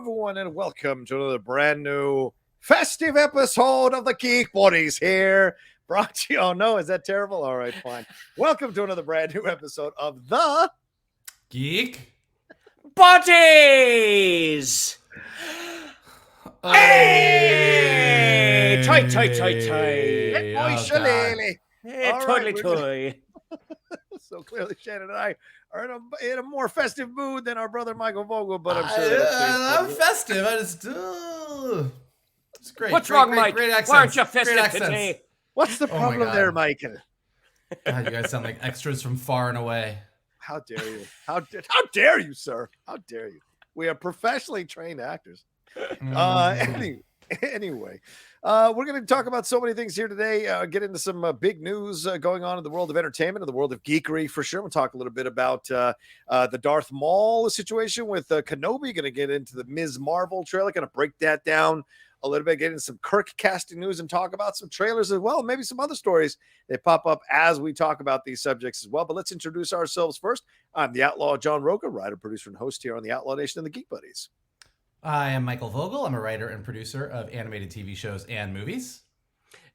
everyone, and welcome to another brand new festive episode of the Geek Buddies here. Brought to you. Oh no, is that terrible? All right, fine. Welcome to another brand new episode of the Geek Buddies. Hey! Toy. Hey, boy, shillelagh. Hey, All totally right, toy. So clearly, Shannon and I are in a more festive mood than our brother Michael Vogel, but I'm sure I'm festive. It's great. What's great, wrong, great, Mike? Great accents. Why aren't you Great festive accents. today? What's the Oh my problem God. there, Michael? God, you guys sound like extras from far and away. How dare you? How dare you, sir? How dare you? We are professionally trained actors. Anyway, we're going to talk about so many things here today. Get into some big news going on in the world of entertainment, in the world of geekery for sure. We'll talk a little bit about the Darth Maul situation with Kenobi. Going to get into the Ms. Marvel trailer. Going to break that down a little bit. Get into some Kirk casting news and talk about some trailers as well. Maybe some other stories that pop up as we talk about these subjects as well. But let's introduce ourselves first. I'm the Outlaw John Rocha, writer, producer, and host here on the Outlaw Nation and the Geek Buddies. I am Michael Vogel. I'm a writer and producer of animated TV shows and movies.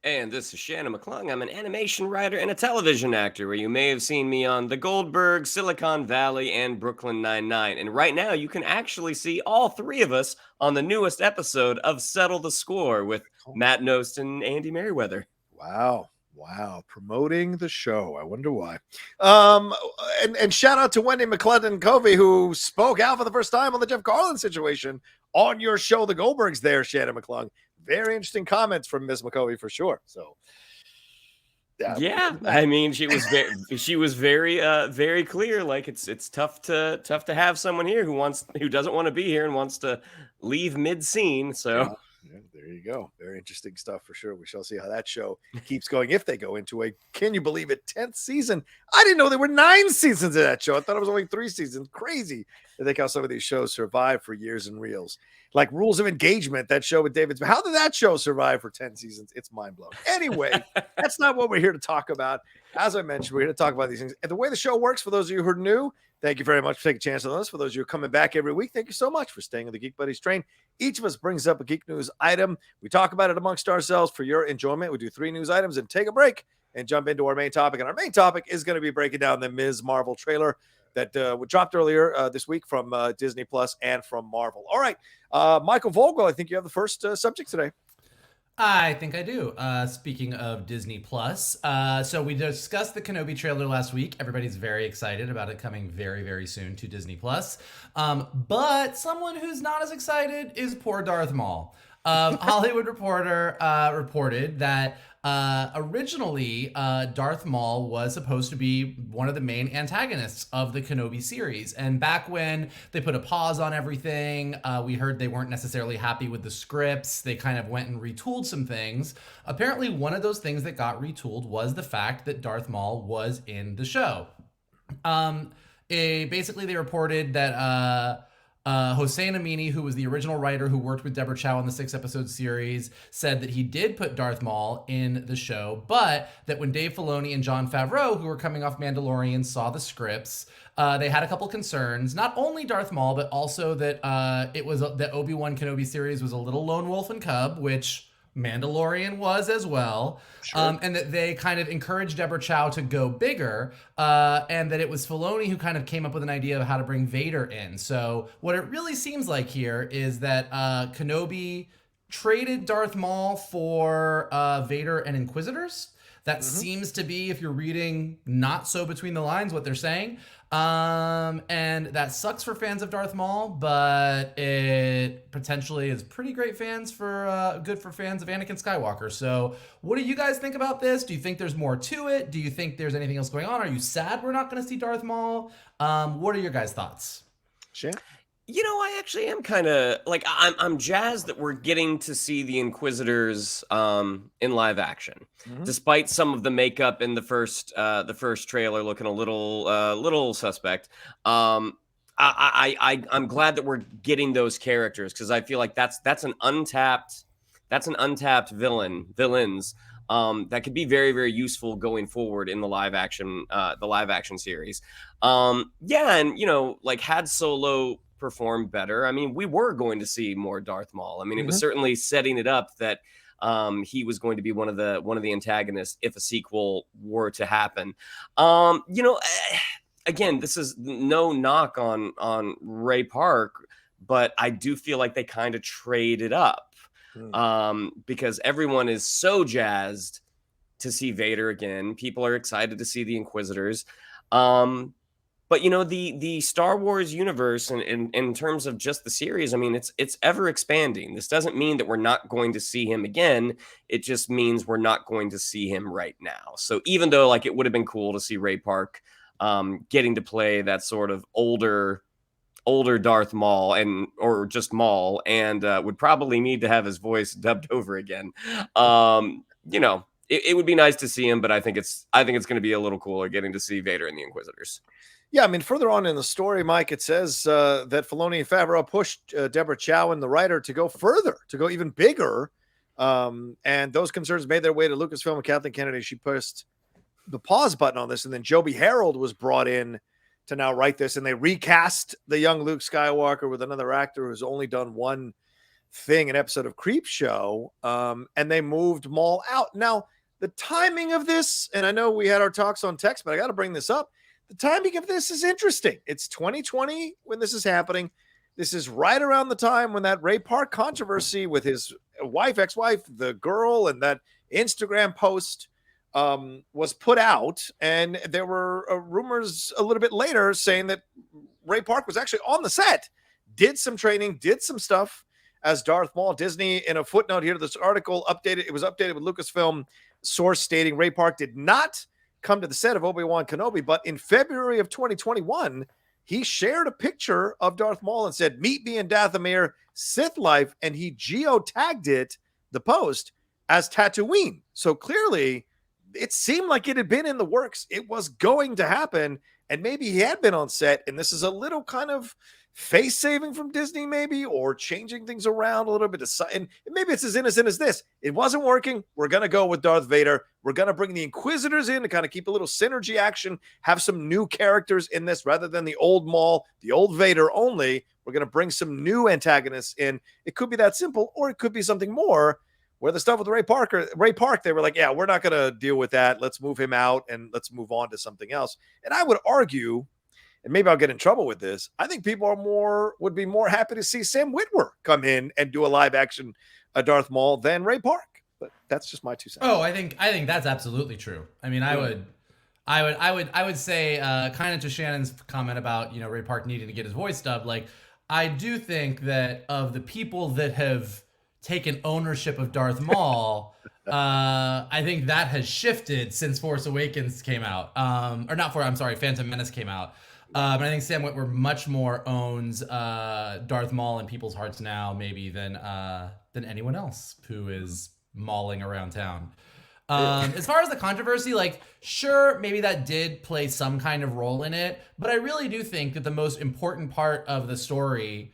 And this is Shannon McClung. I'm an animation writer and a television actor where you may have seen me on The Goldberg, Silicon Valley, and Brooklyn Nine-Nine. And right now you can actually see all three of us on the newest episode of Settle the Score with Matt Nost and Andy Merriweather. Wow. Promoting the show. I wonder why. And shout out to Wendy McClendon-Covey, who spoke out for the first time on the Jeff Garlin situation on your show, The Goldbergs there, Shannon McClung. Very interesting comments from Ms. McCovey for sure. So yeah, I mean, she was very clear. Like it's tough to have someone here who doesn't want to be here and wants to leave mid-scene. So yeah, there you go. Very interesting stuff for sure. We shall see how that show keeps going if they go into a, can you believe it, 10th season. I didn't know there were 9 seasons of that show. I thought it was only 3 seasons. Crazy to think how some of these shows survive for years and reels. Like Rules of Engagement, that show with David Smith. How did that show survive for 10 seasons? It's mind-blowing. Anyway, that's not what we're here to talk about. As I mentioned, we're here to talk about these things. And the way the show works, for those of you who are new, thank you very much for taking a chance on us. For those of you who are coming back every week, thank you so much for staying on the Geek Buddies train. Each of us brings up a geek news item. We talk about it amongst ourselves for your enjoyment. We do 3 news items and take a break and jump into our main topic. And our main topic is going to be breaking down the Ms. Marvel trailer that dropped earlier this week from Disney Plus and from Marvel. All right, Michael Vogel, I think you have the first subject today. I think I do. Speaking of Disney Plus, so we discussed the Kenobi trailer last week. Everybody's very excited about it coming very, very soon to Disney Plus. But someone who's not as excited is poor Darth Maul. Hollywood Reporter reported that originally Darth Maul was supposed to be one of the main antagonists of the Kenobi series. And back when they put a pause on everything, we heard they weren't necessarily happy with the scripts. They kind of went and retooled some things. Apparently, one of those things that got retooled was the fact that Darth Maul was in the show. Basically, they reported that Hossein Amini, who was the original writer who worked with Deborah Chow on the 6-episode series, said that he did put Darth Maul in the show, but that when Dave Filoni and Jon Favreau, who were coming off Mandalorian, saw the scripts, they had a couple concerns. Not only Darth Maul, but also that that Obi-Wan Kenobi series was a little lone wolf and cub, which Mandalorian was as well. Sure. And that they kind of encouraged Deborah Chow to go bigger, and that it was Filoni who kind of came up with an idea of how to bring Vader in. So what it really seems like here is that Kenobi traded Darth Maul for Vader and Inquisitors. That seems to be, if you're reading not so between the lines, what they're saying. And that sucks for fans of Darth Maul, but it potentially is pretty great good for fans of Anakin Skywalker. So what do you guys think about this? Do you think there's more to it? Do you think there's anything else going on? Are you sad we're not going to see Darth Maul? What are your guys' thoughts? Shan? You know, I actually am kind of like I'm jazzed that we're getting to see the Inquisitors in live action, despite some of the makeup in the first trailer looking a little suspect. I'm glad that we're getting those characters because I feel like that's an untapped villains that could be very, very useful going forward in the live action series. And you know, like had Solo perform better. I mean, we were going to see more Darth Maul. I mean, it was certainly setting it up that he was going to be one of the antagonists if a sequel were to happen. Again, this is no knock on Ray Park, but I do feel like they kind of traded up because everyone is so jazzed to see Vader again. People are excited to see the Inquisitors. But the Star Wars universe, in terms of just the series, I mean, it's ever expanding. This doesn't mean that we're not going to see him again. It just means we're not going to see him right now. So even though like it would have been cool to see Ray Park getting to play that sort of older Darth Maul or just Maul, and would probably need to have his voice dubbed over again. It would be nice to see him, but I think it's going to be a little cooler getting to see Vader and the Inquisitors. Yeah, I mean, further on in the story, Mike, it says that Filoni and Favreau pushed Deborah Chow and the writer to go further, to go even bigger. And those concerns made their way to Lucasfilm and Kathleen Kennedy. She pushed the pause button on this. And then Joby Harold was brought in to now write this. And they recast the young Luke Skywalker with another actor who's only done one thing, an episode of Creep Show. And they moved Maul out. Now, the timing of this, and I know we had our talks on text, but I got to bring this up. The timing of this is interesting. It's 2020 when this is happening. This is right around the time when that Ray Park controversy with his ex-wife, the girl, and that Instagram post was put out. And there were rumors a little bit later saying that Ray Park was actually on the set, did some training, did some stuff as Darth Maul. Disney, in a footnote here to this article, it was updated with Lucasfilm source stating Ray Park did not come to the set of Obi-Wan Kenobi, but in February of 2021, he shared a picture of Darth Maul and said, "Meet me in Dathomir, Sith life," and he geo-tagged it, the post, as Tatooine. So clearly, it seemed like it had been in the works. It was going to happen, and maybe he had been on set, and this is a little kind of face saving from Disney, maybe, or changing things around a little bit. And maybe it's as innocent as this. It wasn't working. We're going to go with Darth Vader. We're going to bring the Inquisitors in to kind of keep a little synergy action, have some new characters in this rather than the old Maul, the old Vader only. We're going to bring some new antagonists in. It could be that simple, or it could be something more where the stuff with Ray Park, they were like, yeah, we're not going to deal with that. Let's move him out and let's move on to something else. And I would argue, and maybe I'll get in trouble with this, I think people would be more happy to see Sam Witwer come in and do a live action Darth Maul than Ray Park. But that's just my 2 cents. Oh, I think that's absolutely true. I mean, I would say kind of to Shannon's comment about, Ray Park needing to get his voice dubbed. Like, I do think that of the people that have taken ownership of Darth Maul, I think that has shifted since Force Awakens came out. Phantom Menace came out. But I think Sam Witwer much more owns Darth Maul in people's hearts now, maybe than anyone else who is mauling around town. As far as the controversy, like, sure, maybe that did play some kind of role in it, but I really do think that the most important part of the story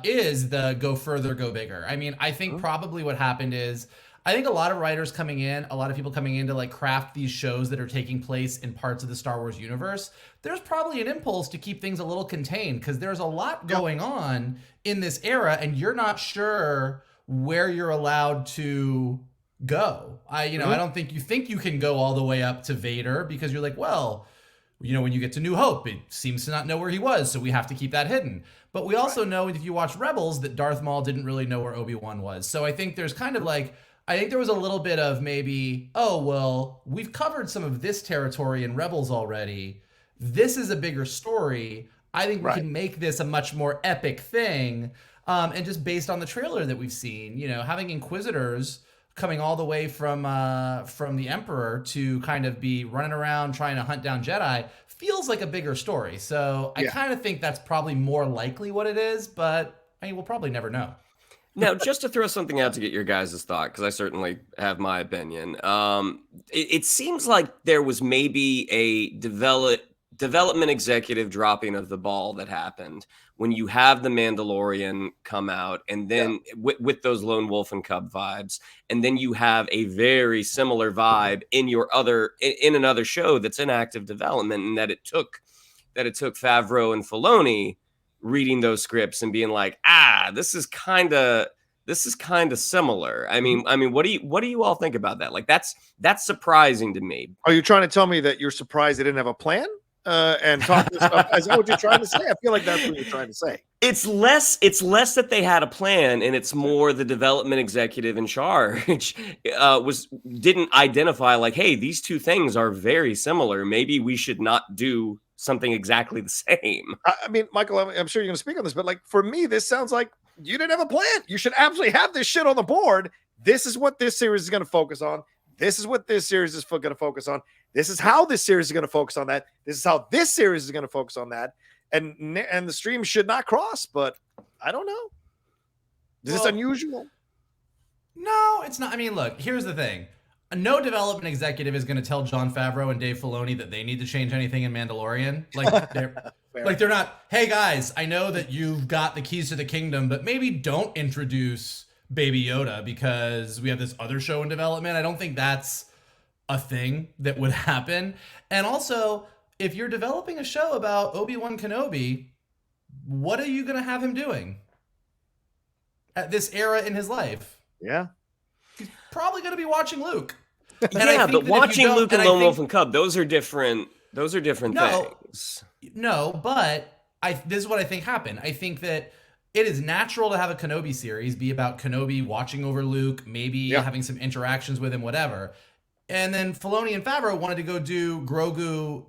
is the go further, go bigger. I mean, I think probably what happened is, I think a lot of writers coming in, a lot of people coming in to like craft these shows that are taking place in parts of the Star Wars universe, there's probably an impulse to keep things a little contained because there's a lot going on in this era and you're not sure where you're allowed to go. I don't think you can go all the way up to Vader because you're like, well, when you get to New Hope, it seems to not know where he was, so we have to keep that hidden. But we also know if you watch Rebels that Darth Maul didn't really know where Obi-Wan was. So I think there's kind of like, I think there was a little bit of maybe, oh, well, we've covered some of this territory in Rebels already. This is a bigger story. I think we can make this a much more epic thing. And just based on the trailer that we've seen, having Inquisitors coming all the way from the Emperor to kind of be running around trying to hunt down Jedi feels like a bigger story. So I kind of think that's probably more likely what it is, but I mean, we'll probably never know. Now, just to throw something out to get your guys' thought, because I certainly have my opinion. It seems like there was maybe a development executive dropping of the ball that happened when you have the Mandalorian come out, and then with those Lone Wolf and Cub vibes, and then you have a very similar vibe in another show that's in active development, and that it took Favreau and Filoni reading those scripts and being like, this is kind of similar. I mean, what do you all think about that? Like, that's surprising to me. Are you trying to tell me that you're surprised they didn't have a plan? And talk this stuff? Is that what you're trying to say? I feel like that's what you're trying to say. It's less that they had a plan, and it's more the development executive in charge didn't identify like, hey, these two things are very similar. Maybe we should not do something exactly the same. I mean, Michael, I'm sure you're going to speak on this, but like for me, this sounds like you didn't have a plan. You should absolutely have this shit on the board. This is what this series is going to focus on. This is what this series is going to focus on. This is how this series is going to focus on that. This is how this series is going to focus on that. And the stream should not cross, but I don't know. Is this unusual? No, it's not. I mean, look, here's the thing. No development executive is going to tell Jon Favreau and Dave Filoni that they need to change anything in Mandalorian. Like they're not, hey guys, I know that you've got the keys to the kingdom, but maybe don't introduce Baby Yoda because we have this other show in development. I don't think that's a thing that would happen. And also, if you're developing a show about Obi-Wan Kenobi, what are you going to have him doing at this era in his life? Yeah. He's probably going to be watching Luke. Yeah, but watching Luke and Lone Wolf and Cub, those are different things. No, but this is what I think happened. I think that it is natural to have a Kenobi series be about Kenobi watching over Luke, maybe having some interactions with him, whatever. And then Filoni and Favreau wanted to go do Grogu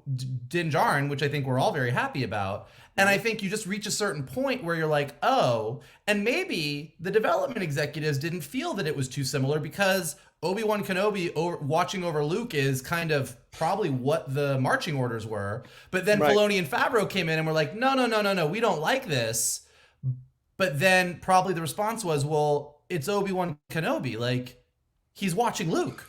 Din Djarin, which I think we're all very happy about. And I think you just reach a certain point where you're like, oh, and maybe the development executives didn't feel that it was too similar because Obi-Wan Kenobi watching over Luke is kind of probably what the marching orders were. But then Filoni and Favreau came in and were like, no, we don't like this. But then probably the response was, well, it's Obi-Wan Kenobi. Like, he's watching Luke.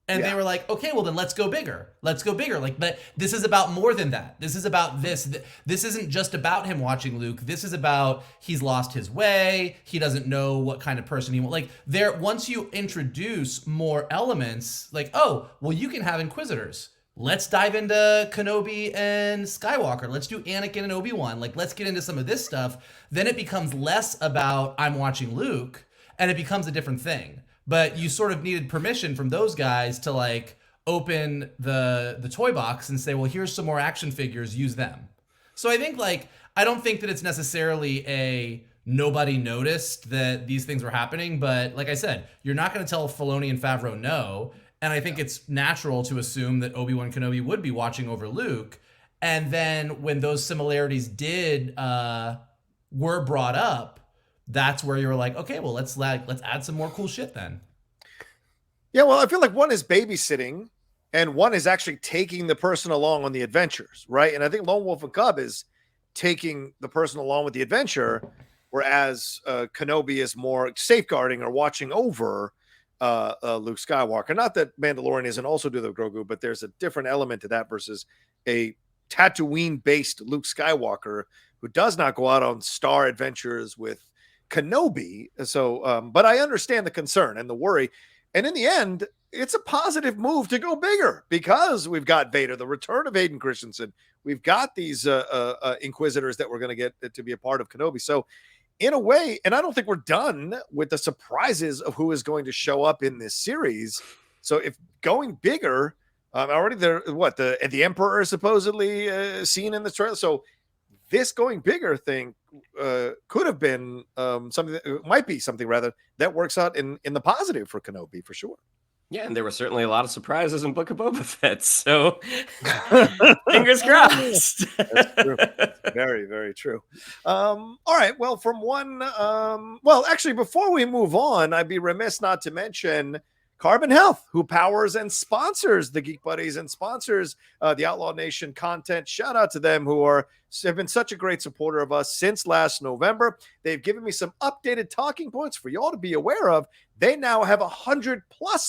And they were like, okay, well then let's go bigger. Like, but this is about more than that. This is about this. This isn't just about him watching Luke. This is about he's lost his way. He doesn't know what kind of person he wants. Like once you introduce more elements, like, oh, well, you can have Inquisitors. Let's dive into Kenobi and Skywalker. Let's do Anakin and Obi-Wan. Like, let's get into some of this stuff. Then it becomes less about I'm watching Luke, and it becomes a different thing. But you sort of needed permission from those guys to like open the toy box and say, well, here's some more action figures, use them. So I think I don't think that it's necessarily a nobody noticed that these things were happening. But like I said, you're not going to tell Filoni and Favreau no. And I think it's natural to assume that Obi-Wan Kenobi would be watching over Luke. And then when those similarities were brought up, that's where you were like, okay, well, let's add some more cool shit then. Yeah, well, I feel like one is babysitting and one is actually taking the person along on the adventures, right? And I think Lone Wolf and Cub is taking the person along with the adventure, whereas Kenobi is more safeguarding or watching over Luke Skywalker. Not that Mandalorian isn't also do the Grogu, but there's a different element to that versus a Tatooine-based Luke Skywalker who does not go out on star adventures with Kenobi. So, but I understand the concern and the worry. And in the end, it's a positive move to go bigger because we've got Vader, the return of Hayden Christensen. We've got these Inquisitors that we're going to get to be a part of Kenobi. So in a way, and I don't think we're done with the surprises of who is going to show up in this series. So if going bigger, already there, the Emperor is supposedly seen in the trailer. So this going bigger thing could have been something that might be something rather that works out in the positive for Kenobi for sure. Yeah, and there were certainly a lot of surprises in Book of Boba Fett, so fingers crossed. That's true. Very, very true. All right, well, from one, actually, before we move on, I'd be remiss not to mention Carbon Health, who powers and sponsors the Geek Buddies and sponsors the Outlaw Nation content. Shout out to them who have been such a great supporter of us since last November. They've given me some updated talking points for y'all to be aware of. They now have 100+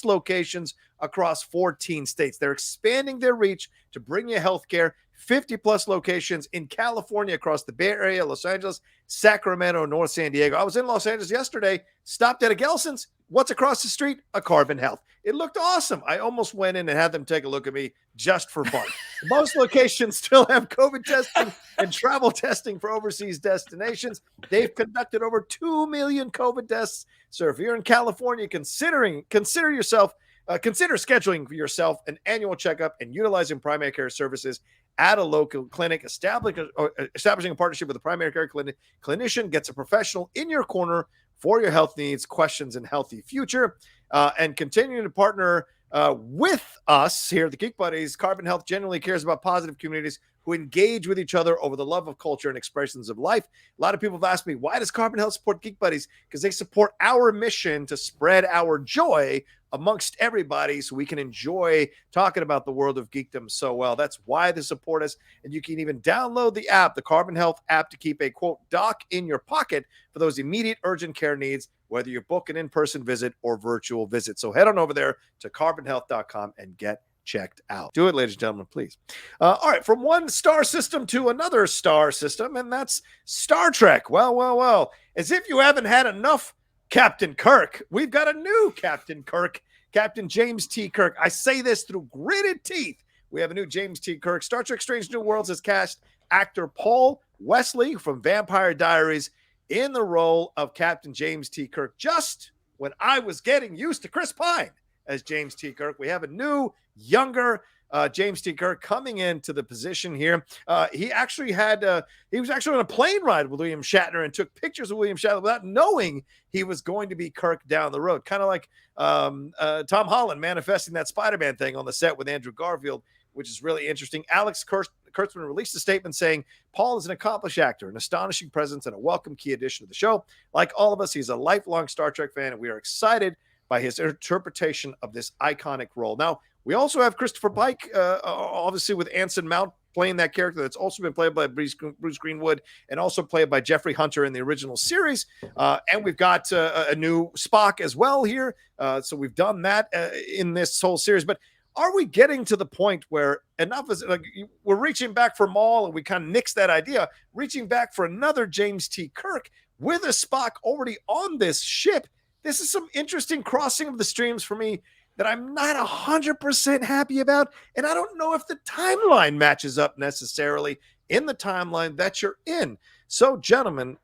locations across 14 states. They're expanding their reach to bring you healthcare. 50+ locations in California, across the Bay Area, Los Angeles, Sacramento, North San Diego. I was in Los Angeles yesterday, stopped at a Gelson's, What's across the street? A Carbon Health. It looked awesome. I almost went in and had them take a look at me just for fun. Most locations still have COVID testing and travel testing for overseas destinations. They've conducted over 2 million COVID tests. So if you're in California, consider scheduling for yourself an annual checkup and utilizing primary care services at a local clinic. Establishing a partnership with a primary care clinician gets a professional in your corner for your health needs, questions, and healthy future. And continuing to partner with us here at the Geek Buddies, Carbon Health genuinely cares about positive communities who engage with each other over the love of culture and expressions of life. A lot of people have asked me, why does Carbon Health support Geek Buddies? Because they support our mission to spread our joy amongst everybody so we can enjoy talking about the world of geekdom so well. That's why they support us. And you can even download the app, the Carbon Health app, to keep a, quote, doc in your pocket for those immediate urgent care needs, whether you book an in-person visit or virtual visit. So head on over there to carbonhealth.com and get checked out. Do it, ladies and gentlemen, please. All right, from one star system to another star system, and that's Star Trek. Well. As if you haven't had enough Captain Kirk, we've got a new Captain Kirk, Captain James T. Kirk. I say this through gritted teeth. We have a new James T. Kirk. Star Trek Strange New Worlds has cast actor Paul Wesley from Vampire Diaries in the role of Captain James T. Kirk. Just when I was getting used to Chris Pine as James T. Kirk, we have a new, younger James T. Kirk coming into the position here. He was actually on a plane ride with William Shatner and took pictures of William Shatner without knowing he was going to be Kirk down the road. Kind of like Tom Holland manifesting that Spider-Man thing on the set with Andrew Garfield, which is really interesting. Alex Kurtzman released a statement saying, Paul is an accomplished actor, an astonishing presence, and a welcome key addition to the show. Like all of us, he's a lifelong Star Trek fan, and we are excited by his interpretation of this iconic role. Now, we also have Christopher Pike, obviously with Anson Mount playing that character that's also been played by Bruce Greenwood and also played by Jeffrey Hunter in the original series. And we've got a new Spock as well here. So we've done that in this whole series. But are we getting to the point where enough is like we're reaching back for Maul and we kind of nixed that idea, reaching back for another James T. Kirk with a Spock already on this ship? This is some interesting crossing of the streams for me that I'm not 100% happy about. And I don't know if the timeline matches up necessarily in the timeline that you're in. So, gentlemen,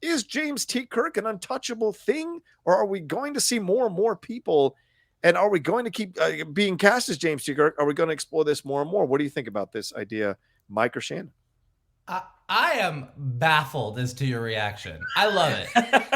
is James T. Kirk an untouchable thing? Or are we going to see more and more people? And are we going to keep being cast as James T. Kirk? Are we going to explore this more and more? What do you think about this idea, Mike or Shannon? I am baffled as to your reaction. I love it.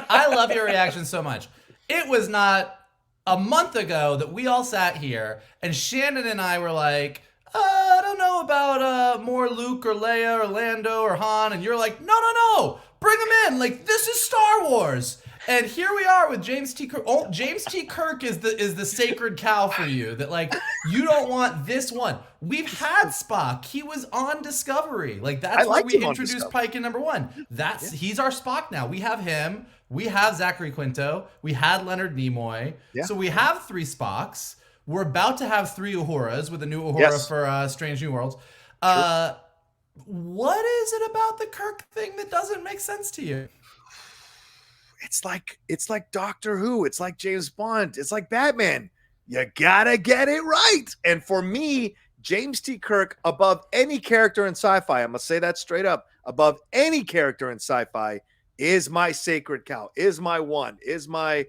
I love your reaction so much. It was not a month ago that we all sat here and Shannon and I were like, I don't know about more Luke or Leia or Lando or Han. And you're like, no, bring him in. Like, this is Star Wars. And here we are with James T. Kirk. Oh, James T. Kirk is the sacred cow for you. That like you don't want this one. We've had Spock. He was on Discovery. Like that's why we introduced Pike in #1. He's our Spock now. We have him. We have Zachary Quinto. We had Leonard Nimoy. Yeah. So we have 3 Spocks. We're about to have 3 Uhuras with a new Uhura for Strange New Worlds. What is it about the Kirk thing that doesn't make sense to you? It's like Doctor Who. It's like James Bond. It's like Batman. You gotta get it right. And for me, James T. Kirk, above any character in sci-fi, I must say that straight up, above any character in sci-fi, is my sacred cow, is my one, is my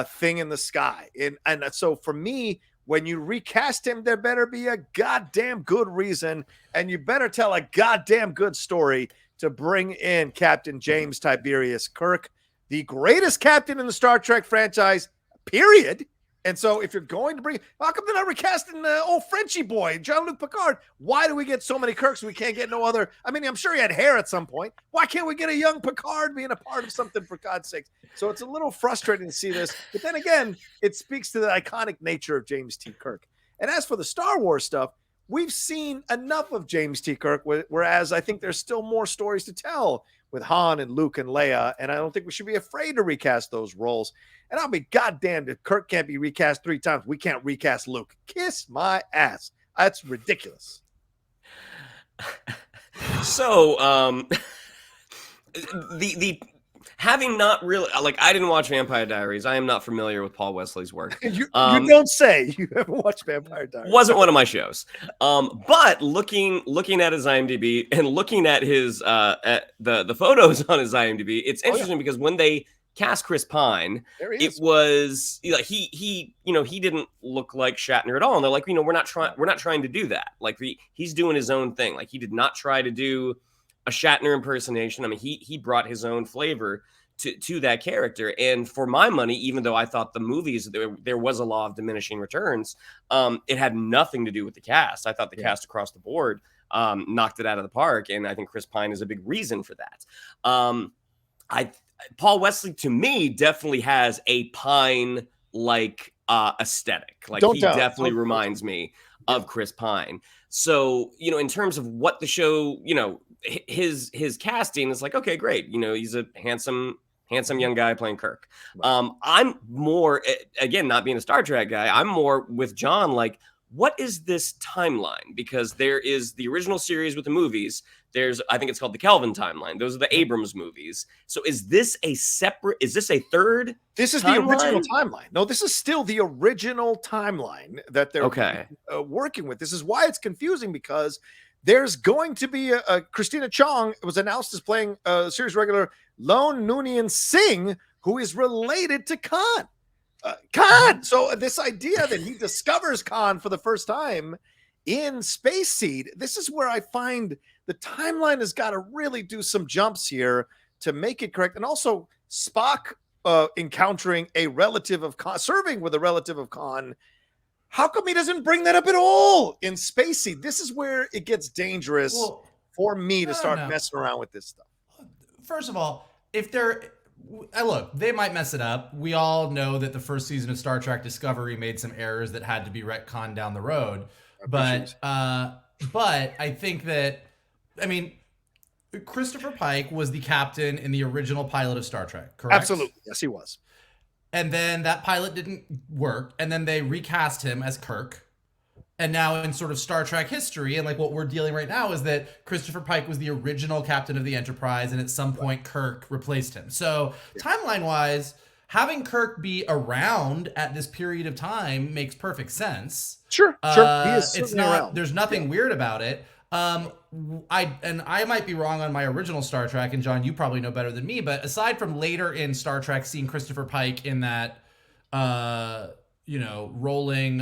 thing in the sky. And so for me, when you recast him, there better be a goddamn good reason, and you better tell a goddamn good story to bring in Captain James Tiberius Kirk, the greatest captain in the Star Trek franchise, period. And so if you're going to bring, how come they're not recasting the old Frenchy boy, Jean-Luc Picard? Why do we get so many Kirks we can't get no other? I mean, I'm sure he had hair at some point. Why can't we get a young Picard being a part of something, for God's sake? So it's a little frustrating to see this. But then again, it speaks to the iconic nature of James T. Kirk. And as for the Star Wars stuff, we've seen enough of James T. Kirk, whereas I think there's still more stories to tell with Han and Luke and Leia, and I don't think we should be afraid to recast those roles. And I'll be goddamned if Kirk can't be recast 3 times. We can't recast Luke. Kiss my ass. That's ridiculous. So, the having not really like, I didn't watch Vampire Diaries. I am not familiar with Paul Wesley's work. You don't say. You haven't watched Vampire Diaries. Wasn't one of my shows. But looking at his IMDb and looking at his at the photos on his IMDb, it's interesting because when they cast Chris Pine, it was like he didn't look like Shatner at all. And they're like, we're not trying to do that. Like he's doing his own thing. Like he did not try to do a Shatner impersonation. I mean, he brought his own flavor to that character. And for my money, even though I thought the movies, there was a law of diminishing returns, it had nothing to do with the cast. I thought the cast across the board knocked it out of the park. And I think Chris Pine is a big reason for that. Paul Wesley, to me, definitely has a Pine-like aesthetic. Like he definitely reminds me of Chris Pine. So, in terms of what the show, his casting is like, okay, great. He's a handsome young guy playing Kirk. I'm more, again, not being a Star Trek guy, I'm more with John, like, what is this timeline? Because there is the original series with the movies. I think it's called the Kelvin timeline. Those are the Abrams movies. So is this a third? This is the original timeline. No, this is still the original timeline that they're working with. This is why it's confusing, because there's going to be a Christina Chong was announced as playing series regular Lone Noonien Singh, who is related to Khan. So this idea that he discovers Khan for the first time in Space Seed, this is where I find the timeline has got to really do some jumps here to make it correct. And also Spock encountering a relative of Khan, serving with a relative of Khan. How come he doesn't bring that up at all in Space Seed? This is where it gets dangerous for me to start messing around with this stuff. First of all, look, they might mess it up. We all know that the first season of Star Trek Discovery made some errors that had to be retconned down the road. But I think that, Christopher Pike was the captain in the original pilot of Star Trek, correct? Absolutely. Yes, he was. And then that pilot didn't work. And then they recast him as Kirk. And now in sort of Star Trek history, and like what we're dealing right now, is that Christopher Pike was the original captain of the Enterprise, and at some point Kirk replaced him. So timeline-wise, having Kirk be around at this period of time makes perfect sense. Sure. He is certainly around. There's nothing weird about it. I might be wrong on my original Star Trek, and John, you probably know better than me, but aside from later in Star Trek seeing Christopher Pike in that rolling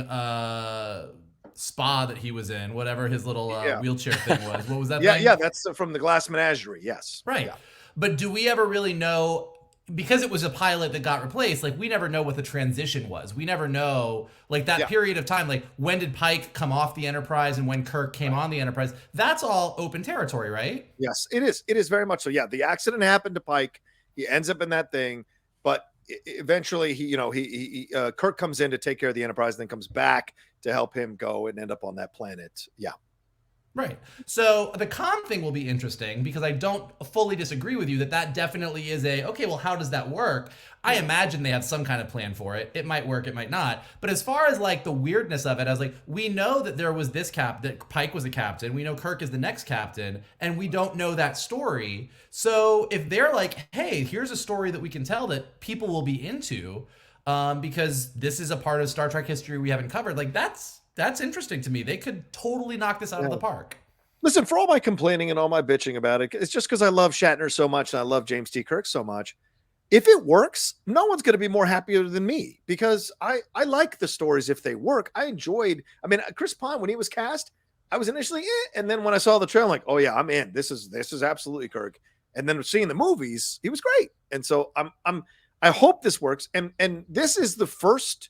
spa that he was in, whatever his little wheelchair thing was. What was that thing? Yeah, that's from the Glass Menagerie, yes. Right. Yeah. But do we ever really know, because it was a pilot that got replaced, like we never know what the transition was. We never know, like that period of time, like when did Pike come off the Enterprise and when Kirk came on the Enterprise? That's all open territory, right? Yes, it is. It is very much so. Yeah, the accident happened to Pike. He ends up in that thing, but eventually Kirk comes in to take care of the Enterprise and then comes back to help him go and end up on that planet. Yeah. Right. So the Khan thing will be interesting, because I don't fully disagree with you that definitely is okay, well, how does that work? I imagine they have some kind of plan for it. It might work, it might not. But as far as like the weirdness of it, I was like, we know that there was this that Pike was a captain. We know Kirk is the next captain, and we don't know that story. So if they're like, hey, here's a story that we can tell that people will be into, because this is a part of Star Trek history we haven't covered, like that's interesting to me. They could totally knock this out of the park. Listen, for all my complaining and all my bitching about it, it's just because I love Shatner so much and I love James T. Kirk so much. If it works, no one's going to be more happier than me, because I like the stories if they work. I enjoyed, Chris Pine, when he was cast, I was initially and then when I saw the trailer, I'm like, oh yeah, I'm in. This is absolutely Kirk. And then seeing the movies, he was great. And so I hope this works. And this is the first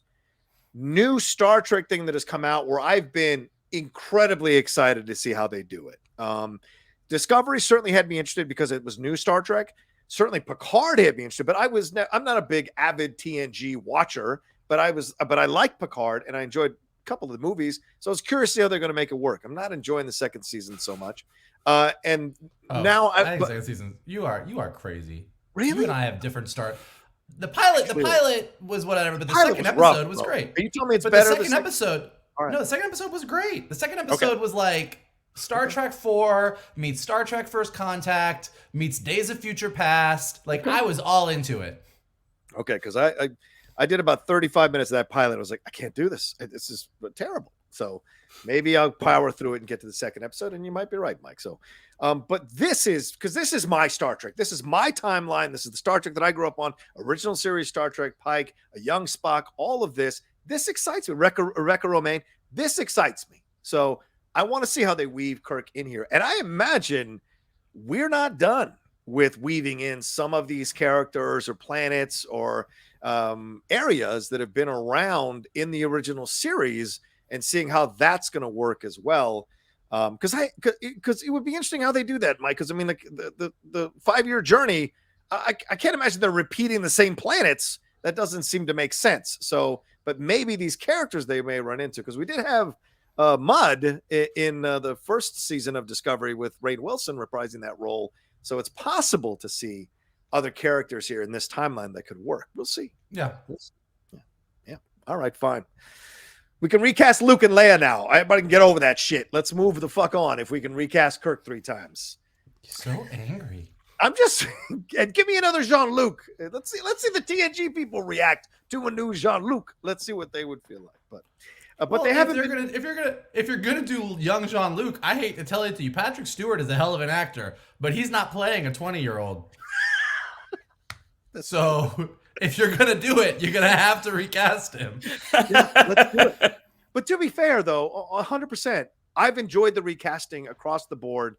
new Star Trek thing that has come out where I've been incredibly excited to see how they do it. Discovery certainly had me interested because it was new Star Trek. Certainly Picard had me interested, but I'm not a big avid TNG watcher, but I like Picard and I enjoyed a couple of the movies. So I was curious to see how they're going to make it work. I'm not enjoying the second season so much. I think second season, you are crazy. Really? You and I have different start. The pilot was whatever, but the second episode was great. Are you telling me it's but better? The second episode was great. The second episode was like, Star Trek 4 meets Star Trek First Contact meets Days of Future Past. Like, I was all into it. Okay, because I did about 35 minutes of that pilot. I was like, I can't do this. This is terrible. So maybe I'll power through it and get to the second episode. And you might be right, Mike. So, but this is my Star Trek. This is my timeline. This is the Star Trek that I grew up on. Original series Star Trek, Pike, a young Spock, all of this. This excites me. Rekka Romaine. This excites me. So I want to see how they weave Kirk in here. And I imagine we're not done with weaving in some of these characters or planets or areas that have been around in the original series and seeing how that's going to work as well. Because it would be interesting how they do that, Mike. Because I mean, the 5-year journey, I can't imagine they're repeating the same planets. That doesn't seem to make sense. So, but maybe these characters they may run into, because we did have Mudd in the first season of Discovery with Rainn Wilson reprising that role. So it's possible to see other characters here in this timeline that could work. We'll see. Yeah. Yeah. All right, fine. We can recast Luke and Leia now. Everybody can get over that shit. Let's move the fuck on if we can recast Kirk 3 times. You're so angry. I'm just give me another Jean-Luc. Let's see the TNG people react to a new Jean-Luc. Let's see what they would feel like. But they haven't. If you're gonna do young Jean-Luc, I hate to tell it to you, Patrick Stewart is a hell of an actor, but he's not playing a 20-year-old. So if you're gonna do it, you're gonna have to recast him. Yeah, let's do it. But to be fair, though, 100%, I've enjoyed the recasting across the board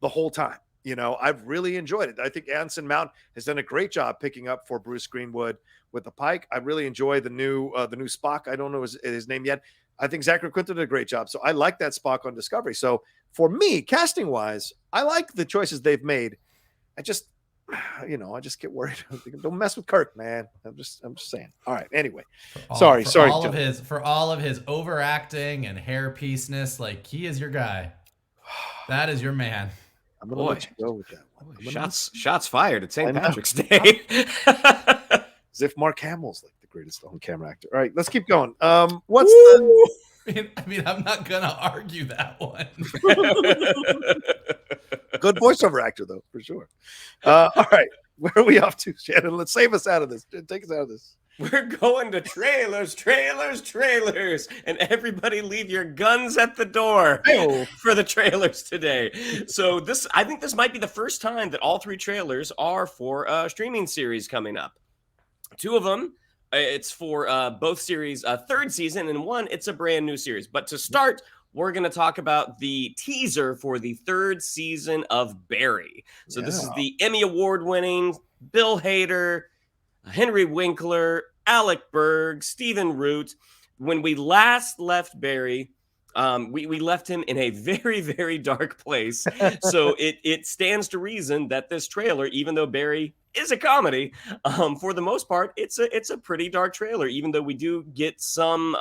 the whole time. You know, I've really enjoyed it. I think Anson Mount has done a great job picking up for Bruce Greenwood with the Pike. I really enjoy the new Spock. I don't know his name yet. I think Zachary Quinto did a great job. So I like that Spock on Discovery. So for me, casting wise, I like the choices they've made. I just get worried. Don't mess with Kirk, man. I'm just saying. All right. Anyway, sorry. For all of his overacting and hairpiece-ness, like, he is your guy. That is your man. I'm gonna let you go with that one. Shots fired at St. Patrick's Day. As if Mark Hamill's like the greatest on-camera actor. All right, let's keep going. I mean, I'm not gonna argue that one. Good voiceover actor, though, for sure. All right, where are we off to, Shannon? Let's save us out of this. Take us out of this. We're going to trailers, and everybody leave your guns at the door for the trailers today. So I think this might be the first time that all 3 trailers are for a streaming series coming up. 2 of them, it's for both series' 3rd season, and 1, it's a brand new series. But to start, we're going to talk about the teaser for the 3rd season of Barry. So this is the Emmy Award-winning Bill Hader, Henry Winkler, Alec Berg, Stephen Root. When we last left Barry, we left him in a very, very dark place. So it stands to reason that this trailer, even though Barry is a comedy, for the most part, it's a pretty dark trailer, even though we do get some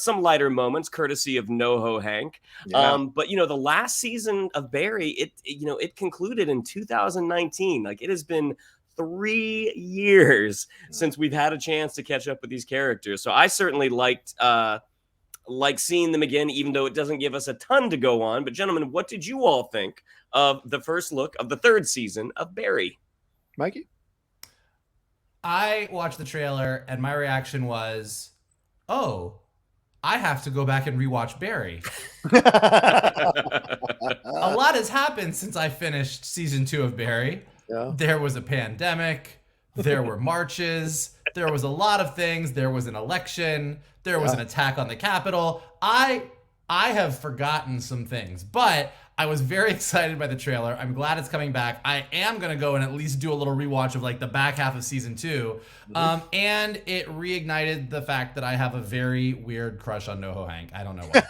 lighter moments courtesy of NoHo Hank. Yeah. But the last season of Barry, it concluded in 2019. Like, it has been 3 years since we've had a chance to catch up with these characters. So I certainly liked seeing them again, even though it doesn't give us a ton to go on. But gentlemen, what did you all think of the first look of the 3rd season of Barry? Mikey? I watched the trailer and my reaction was, oh, I have to go back and rewatch Barry. A lot has happened since I finished season 2 of Barry. Yeah. There was a pandemic. There were marches. There was a lot of things. There was an election. There was an attack on the Capitol. I have forgotten some things, but I was very excited by the trailer. I'm glad it's coming back. I am going to go and at least do a little rewatch of like the back half of season 2. And it reignited the fact that I have a very weird crush on NoHo Hank. I don't know why.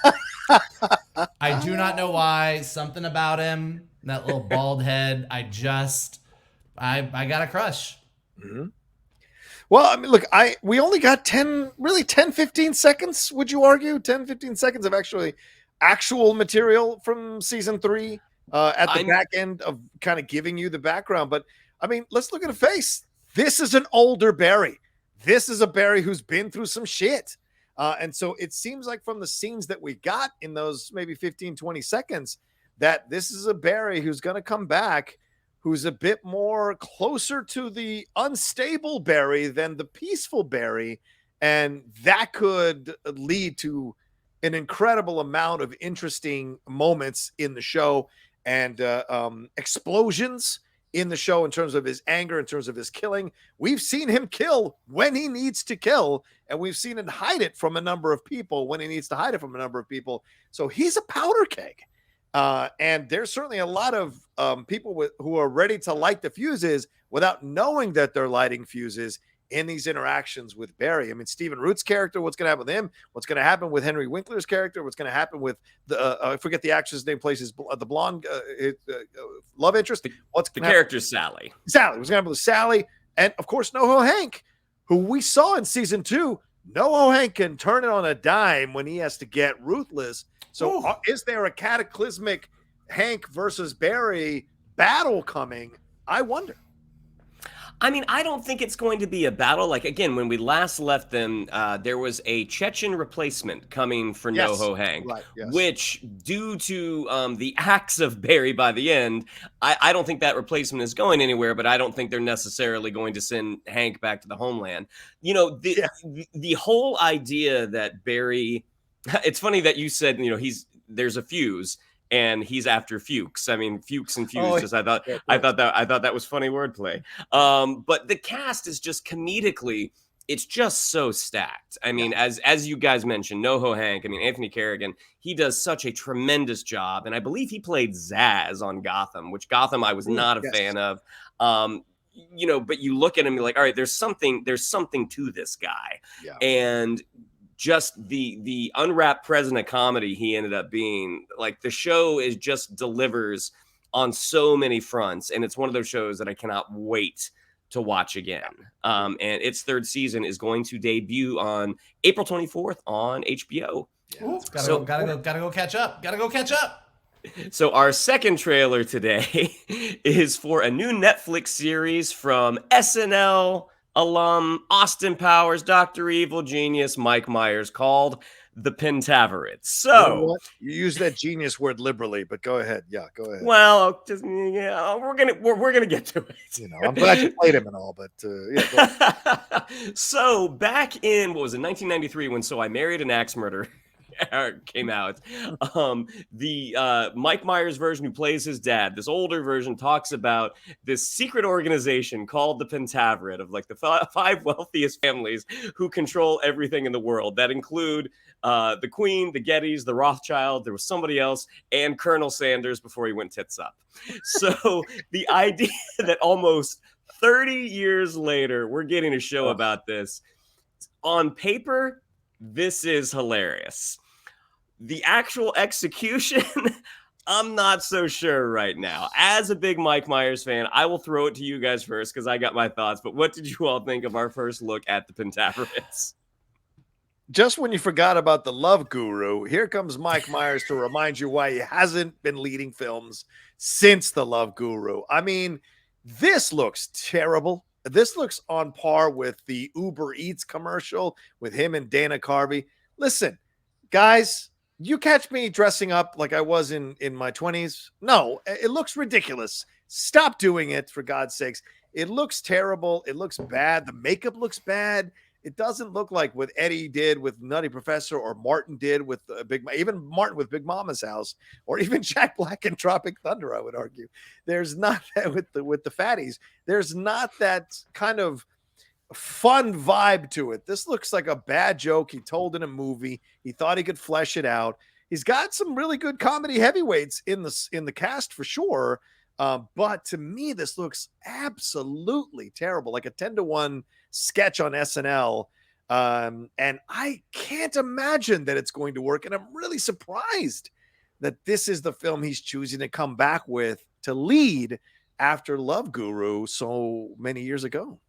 I do not know why. Something about him, that little bald head. I got a crush. Mm-hmm. Well, I mean, look, we only got 10, 15 seconds, would you argue? 10, 15 seconds of actual material from season 3 at the back end of kind of giving you the background. But, I mean, let's look at the face. This is an older Barry. This is a Barry who's been through some shit. And so it seems like from the scenes that we got in those maybe 15, 20 seconds, that this is a Barry who's going to come back, who's a bit more closer to the unstable Barry than the peaceful Barry. And that could lead to an incredible amount of interesting moments in the show and explosions in the show in terms of his anger, in terms of his killing. We've seen him kill when he needs to kill, and we've seen him hide it from a number of people when he needs to hide it from a number of people. So he's a powder keg. And there's certainly a lot of people who are ready to light the fuses without knowing that they're lighting fuses in these interactions with Barry. I mean, Stephen Root's character, what's going to happen with him? What's going to happen with Henry Winkler's character? What's going to happen with the, I forget the actress name, plays his, the blonde love interest. What's the character's Sally. Sally. What's going to happen with Sally? And of course, NoHo Hank, who we saw in season 2. NoHo Hank can turn it on a dime when he has to get ruthless. So is there a cataclysmic Hank versus Barry battle coming? I wonder. I mean, I don't think it's going to be a battle. Like, again, when we last left them, there was a Chechen replacement coming for NoHo Hank, which, due to the acts of Barry by the end, I don't think that replacement is going anywhere, but I don't think they're necessarily going to send Hank back to the homeland. You know, the whole idea that Barry... It's funny that you said, you know, there's a fuse and he's after Fuchs. I mean, Fuchs and Fuse. I thought that was funny wordplay. But the cast is just comedically, it's just so stacked. I mean, as you guys mentioned, NoHo Hank. I mean, Anthony Carrigan. He does such a tremendous job, and I believe he played Zaz on Gotham, which Gotham I was not a fan of. You know, but you look at him, you're like, all right, there's something to this guy, and just the unwrapped president of comedy he ended up being. Like, the show is just delivers on so many fronts, and it's one of those shows that I cannot wait to watch again. And its 3rd season is going to debut on April 24th on HBO. Gotta go catch up. So our second trailer today is for a new Netflix series from SNL alum, Austin Powers, Dr. Evil genius, Mike Myers, called The Pentaverte. So you use that genius word liberally, but go ahead. Yeah, go ahead. Well, just we're gonna get to it. You know, I'm glad you played him and all, but So back in 1993, when So I Married an Axe Murderer came out, the Mike Myers version, who plays his dad, this older version, talks about this secret organization called the Pentaverte, of like the 5 wealthiest families who control everything in the world, that include the Queen, the Gettys, the Rothschild, there was somebody else, and Colonel Sanders before he went tits up. So the idea that almost 30 years later we're getting a show about this, on paper, this is hilarious. The actual execution, I'm not so sure right now. As a big Mike Myers fan, I will throw it to you guys first because I got my thoughts. But what did you all think of our first look at the Pentaverate? Just when you forgot about the love guru, here comes Mike Myers to remind you why he hasn't been leading films since the love guru. I mean, this looks terrible. This looks on par with the Uber Eats commercial with him and Dana Carvey. Listen, guys, you catch me dressing up like I was in my 20s? No, it looks ridiculous. Stop doing it, for God's sakes. It looks terrible. It looks bad. The makeup looks bad. It doesn't look like what Eddie did with Nutty Professor, or Martin did with even Martin with Big Mama's House, or even Jack Black in Tropic Thunder, I would argue. There's not that with the fatties. There's not that kind of fun vibe to it. This looks like a bad joke he told in a movie. He thought he could flesh it out. He's got some really good comedy heavyweights in the cast for sure. But to me, this looks absolutely terrible, like a 10-to-1 sketch on SNL. And I can't imagine that it's going to work. And I'm really surprised that this is the film he's choosing to come back with to lead after Love Guru so many years ago.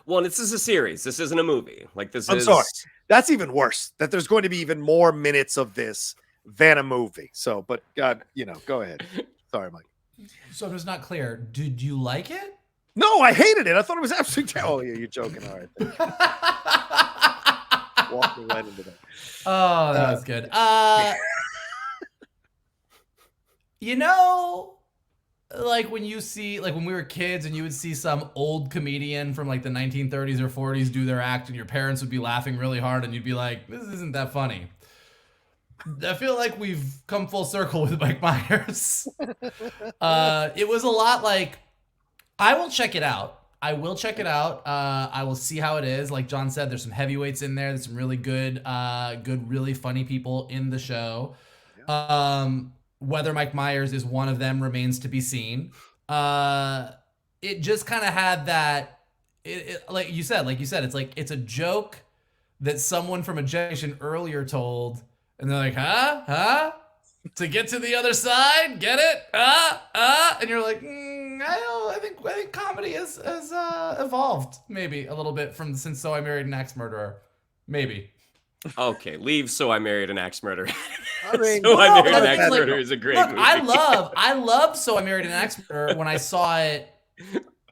Well, this is a series. This isn't a movie. Like, this I'm sorry. That's even worse, that there's going to be even more minutes of this than a movie. So, but God, go ahead. Sorry, Mike. So if it's not clear, did you like it? No, I hated it. I thought it was absolutely terrible. Oh, yeah, you're joking. All right. Walking right into that. Oh, that was good. You know, like when you see, like when we were kids and you would see some old comedian from like the 1930s or 40s do their act and your parents would be laughing really hard and you'd be like, this isn't that funny. I feel like we've come full circle with Mike Myers. It was a lot like, I will check it out. I will check it out. I will see how it is. Like John said, there's some heavyweights in there. There's some really good, really funny people in the show. Whether Mike Myers is one of them remains to be seen. It just kind of had that, like you said, it's like, it's a joke that someone from a generation earlier told, and they're like, huh? To get to the other side, get it? And you're like, I think comedy has evolved maybe a little bit from since So I Married an Axe Murderer, maybe. Okay, leave So I Married an Axe Murderer. I mean, So I Married an it's Axe like- Murderer is a great Look, movie. I love So I Married an Axe Murderer when I saw it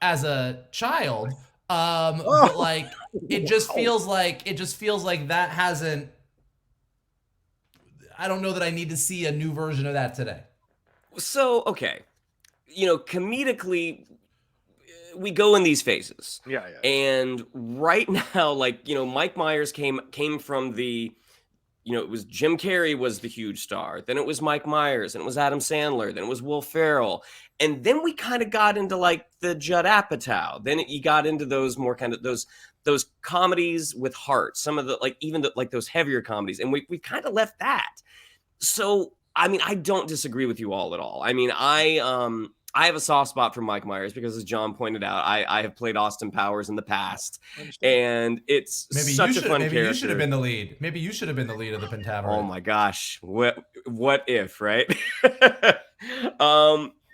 as a child. But like it just feels like that hasn't. I don't know that I need to see a new version of that today. So, okay. Comedically, we go in these phases. Yeah. And right now, like, Mike Myers came from the, it was Jim Carrey was the huge star. Then it was Mike Myers, and it was Adam Sandler. Then it was Will Ferrell. And then we kind of got into like the Judd Apatow. Then you got into those more kind of those comedies with heart. Some of the, like, even like those heavier comedies. And we kind of left that. So, I mean, I don't disagree with you all at all. I mean, I have a soft spot for Mike Myers because, as John pointed out, I have played Austin Powers in the past, and it's such a fun character. Maybe you should have been the lead. Maybe you should have been the lead of the Pentaverte. Oh my gosh, what if, right?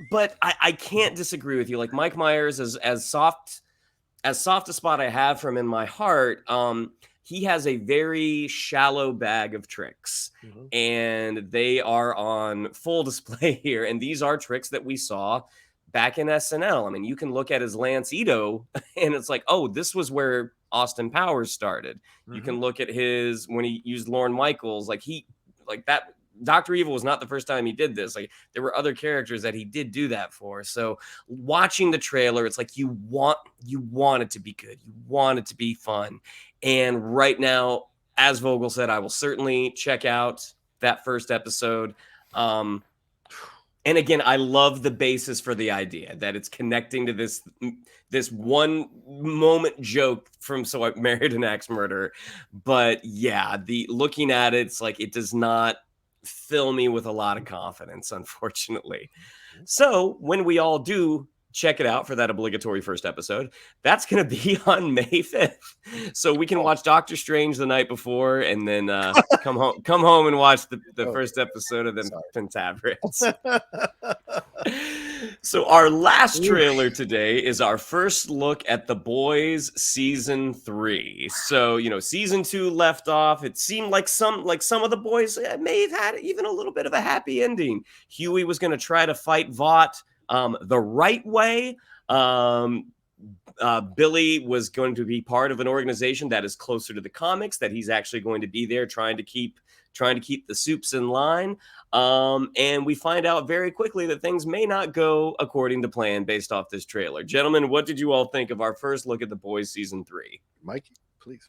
But I can't disagree with you. Like Mike Myers, as soft a spot I have for him in my heart, he has a very shallow bag of tricks, and they are on full display here. And these are tricks that we saw back in SNL. I mean, you can look at his Lance Ito, and it's like, oh, this was where Austin Powers started. You can look at his when he used Lorne Michaels, like that. Dr. Evil was not the first time he did this. Like there were other characters that he did do that for. So watching the trailer, it's like you want it to be good. You want it to be fun. And right now, as Vogel said, I will certainly check out that first episode. And again, I love the basis for the idea that it's connecting to this one moment joke from So I Married an Axe Murderer. But yeah, looking at it, it's like it does not fill me with a lot of confidence, unfortunately. So when we all do check it out for that obligatory first episode, that's going to be on May 5th. So we can watch Doctor Strange the night before and then come home and watch the first episode of the Pentaverte. So our last trailer today is our first look at The Boys season 3. So, season 2 left off. It seemed like some of the boys may have had even a little bit of a happy ending. Huey was going to try to fight Vought the right way. Billy was going to be part of an organization that is closer to the comics, that he's actually going to be there trying to keep the soups in line. And we find out very quickly that things may not go according to plan based off this trailer. Gentlemen, what did you all think of our first look at The Boys season 3? Mikey, please.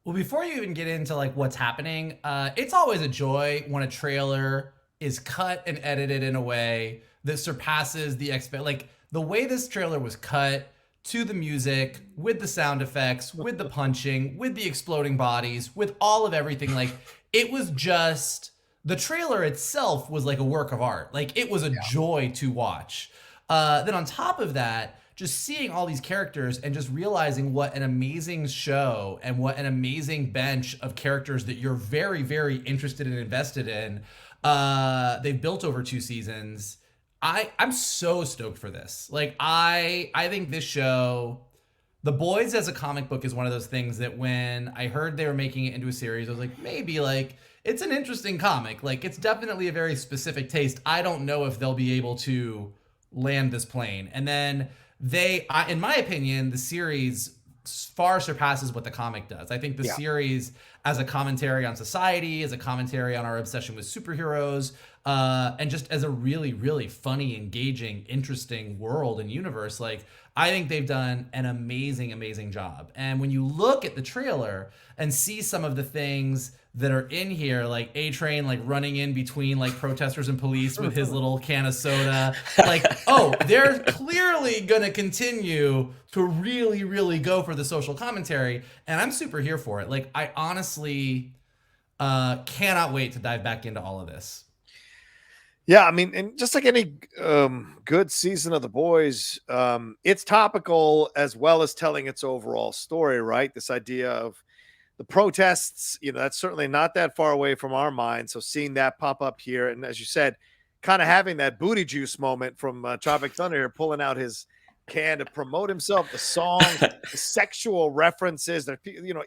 Well, before you even get into like what's happening, it's always a joy when a trailer is cut and edited in a way that surpasses the like the way this trailer was cut, to the music, with the sound effects, with the punching, with the exploding bodies, with all of everything. Like it was just, the trailer itself was like a work of art. Like it was a joy to watch. Then on top of that, just seeing all these characters and just realizing what an amazing show and what an amazing bench of characters that you're very, very interested and invested in. They've built over 2 seasons. I'm so stoked for this. Like I think this show, The Boys as a comic book, is one of those things that when I heard they were making it into a series, I was like, maybe like it's an interesting comic. Like it's definitely a very specific taste. I don't know if they'll be able to land this plane. And then in my opinion, the series far surpasses what the comic does. I think the series, as a commentary on society, as a commentary on our obsession with superheroes, and just as a really, really funny, engaging, interesting world and universe, like, I think they've done an amazing, amazing job. And when you look at the trailer and see some of the things that are in here, like A-Train, like running in between like protesters and police with his little can of soda, like, oh, they're clearly gonna continue to really, really go for the social commentary, and I'm super here for it. Like, I honestly cannot wait to dive back into all of this. Yeah, I mean, and just like any good season of The Boys, it's topical as well as telling its overall story, right? This idea of the protests, that's certainly not that far away from our mind. So seeing that pop up here, and as you said, kind of having that booty juice moment from Tropic Thunder here, pulling out his can to promote himself, the song, the sexual references, that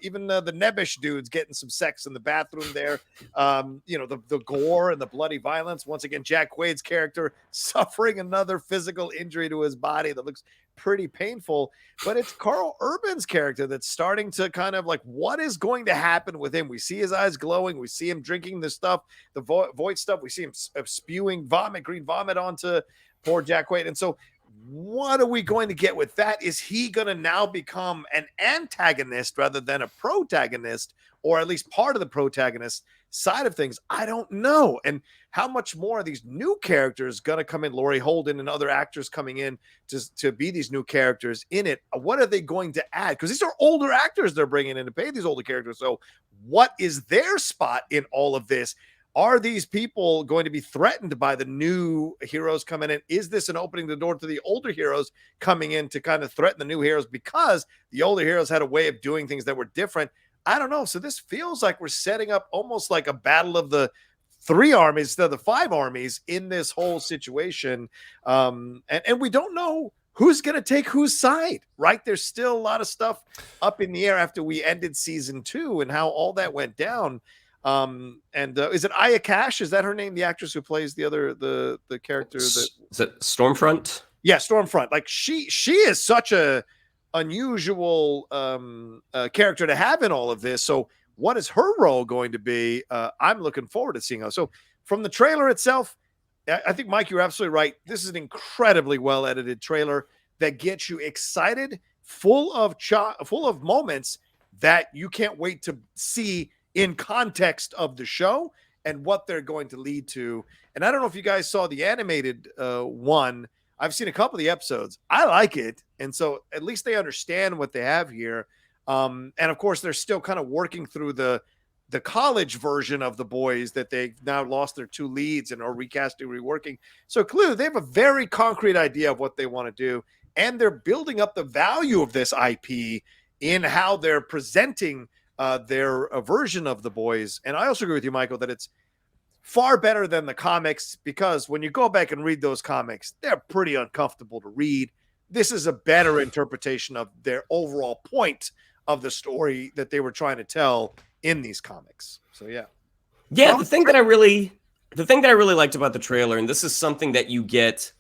even the Nebbish dudes getting some sex in the bathroom there, the gore and the bloody violence. Once again, Jack Quaid's character suffering another physical injury to his body that looks pretty painful, but it's Carl Urban's character that's starting to kind of like, what is going to happen with him? We see his eyes glowing, we see him drinking the stuff, the void stuff, we see him spewing green vomit onto poor Jack Quaid. And so what are we going to get with that? Is he going to now become an antagonist rather than a protagonist, or at least part of the protagonist side of things? I don't know. And how much more are these new characters going to come in? Laurie Holden and other actors coming in to be these new characters in it. What are they going to add? Because these are older actors they're bringing in to pay these older characters. So what is their spot in all of this? Are these people going to be threatened by the new heroes coming in? Is this an opening the door to the older heroes coming in to kind of threaten the new heroes because the older heroes had a way of doing things that were different? I don't know. So this feels like we're setting up almost like a battle of the three armies, the five armies in this whole situation. And we don't know who's going to take whose side, right? There's still a lot of stuff up in the air after we ended season 2 and how all that went down. Is it Aya Cash? Is that her name? The actress who plays the character that is it Stormfront? Yeah, Stormfront. Like she is such a unusual character to have in all of this. So what is her role going to be? I'm looking forward to seeing her. So from the trailer itself, I think, Mike, you're absolutely right. This is an incredibly well edited trailer that gets you excited, full of moments that you can't wait to see in context of the show and what they're going to lead to. And I don't know if you guys saw the animated one. I've seen a couple of the episodes. I like it. And so at least they understand what they have here. And of course, they're still kind of working through the college version of The Boys that they've now lost their 2 leads and are recasting, reworking. So clearly they have a very concrete idea of what they want to do. And they're building up the value of this IP in how they're presenting their version of The Boys. And I also agree with you, Michael, that it's far better than the comics, because when you go back and read those comics, they're pretty uncomfortable to read. This is a better interpretation of their overall point of the story that they were trying to tell in these comics. So yeah. The thing that I really liked about the trailer, and this is something that you get,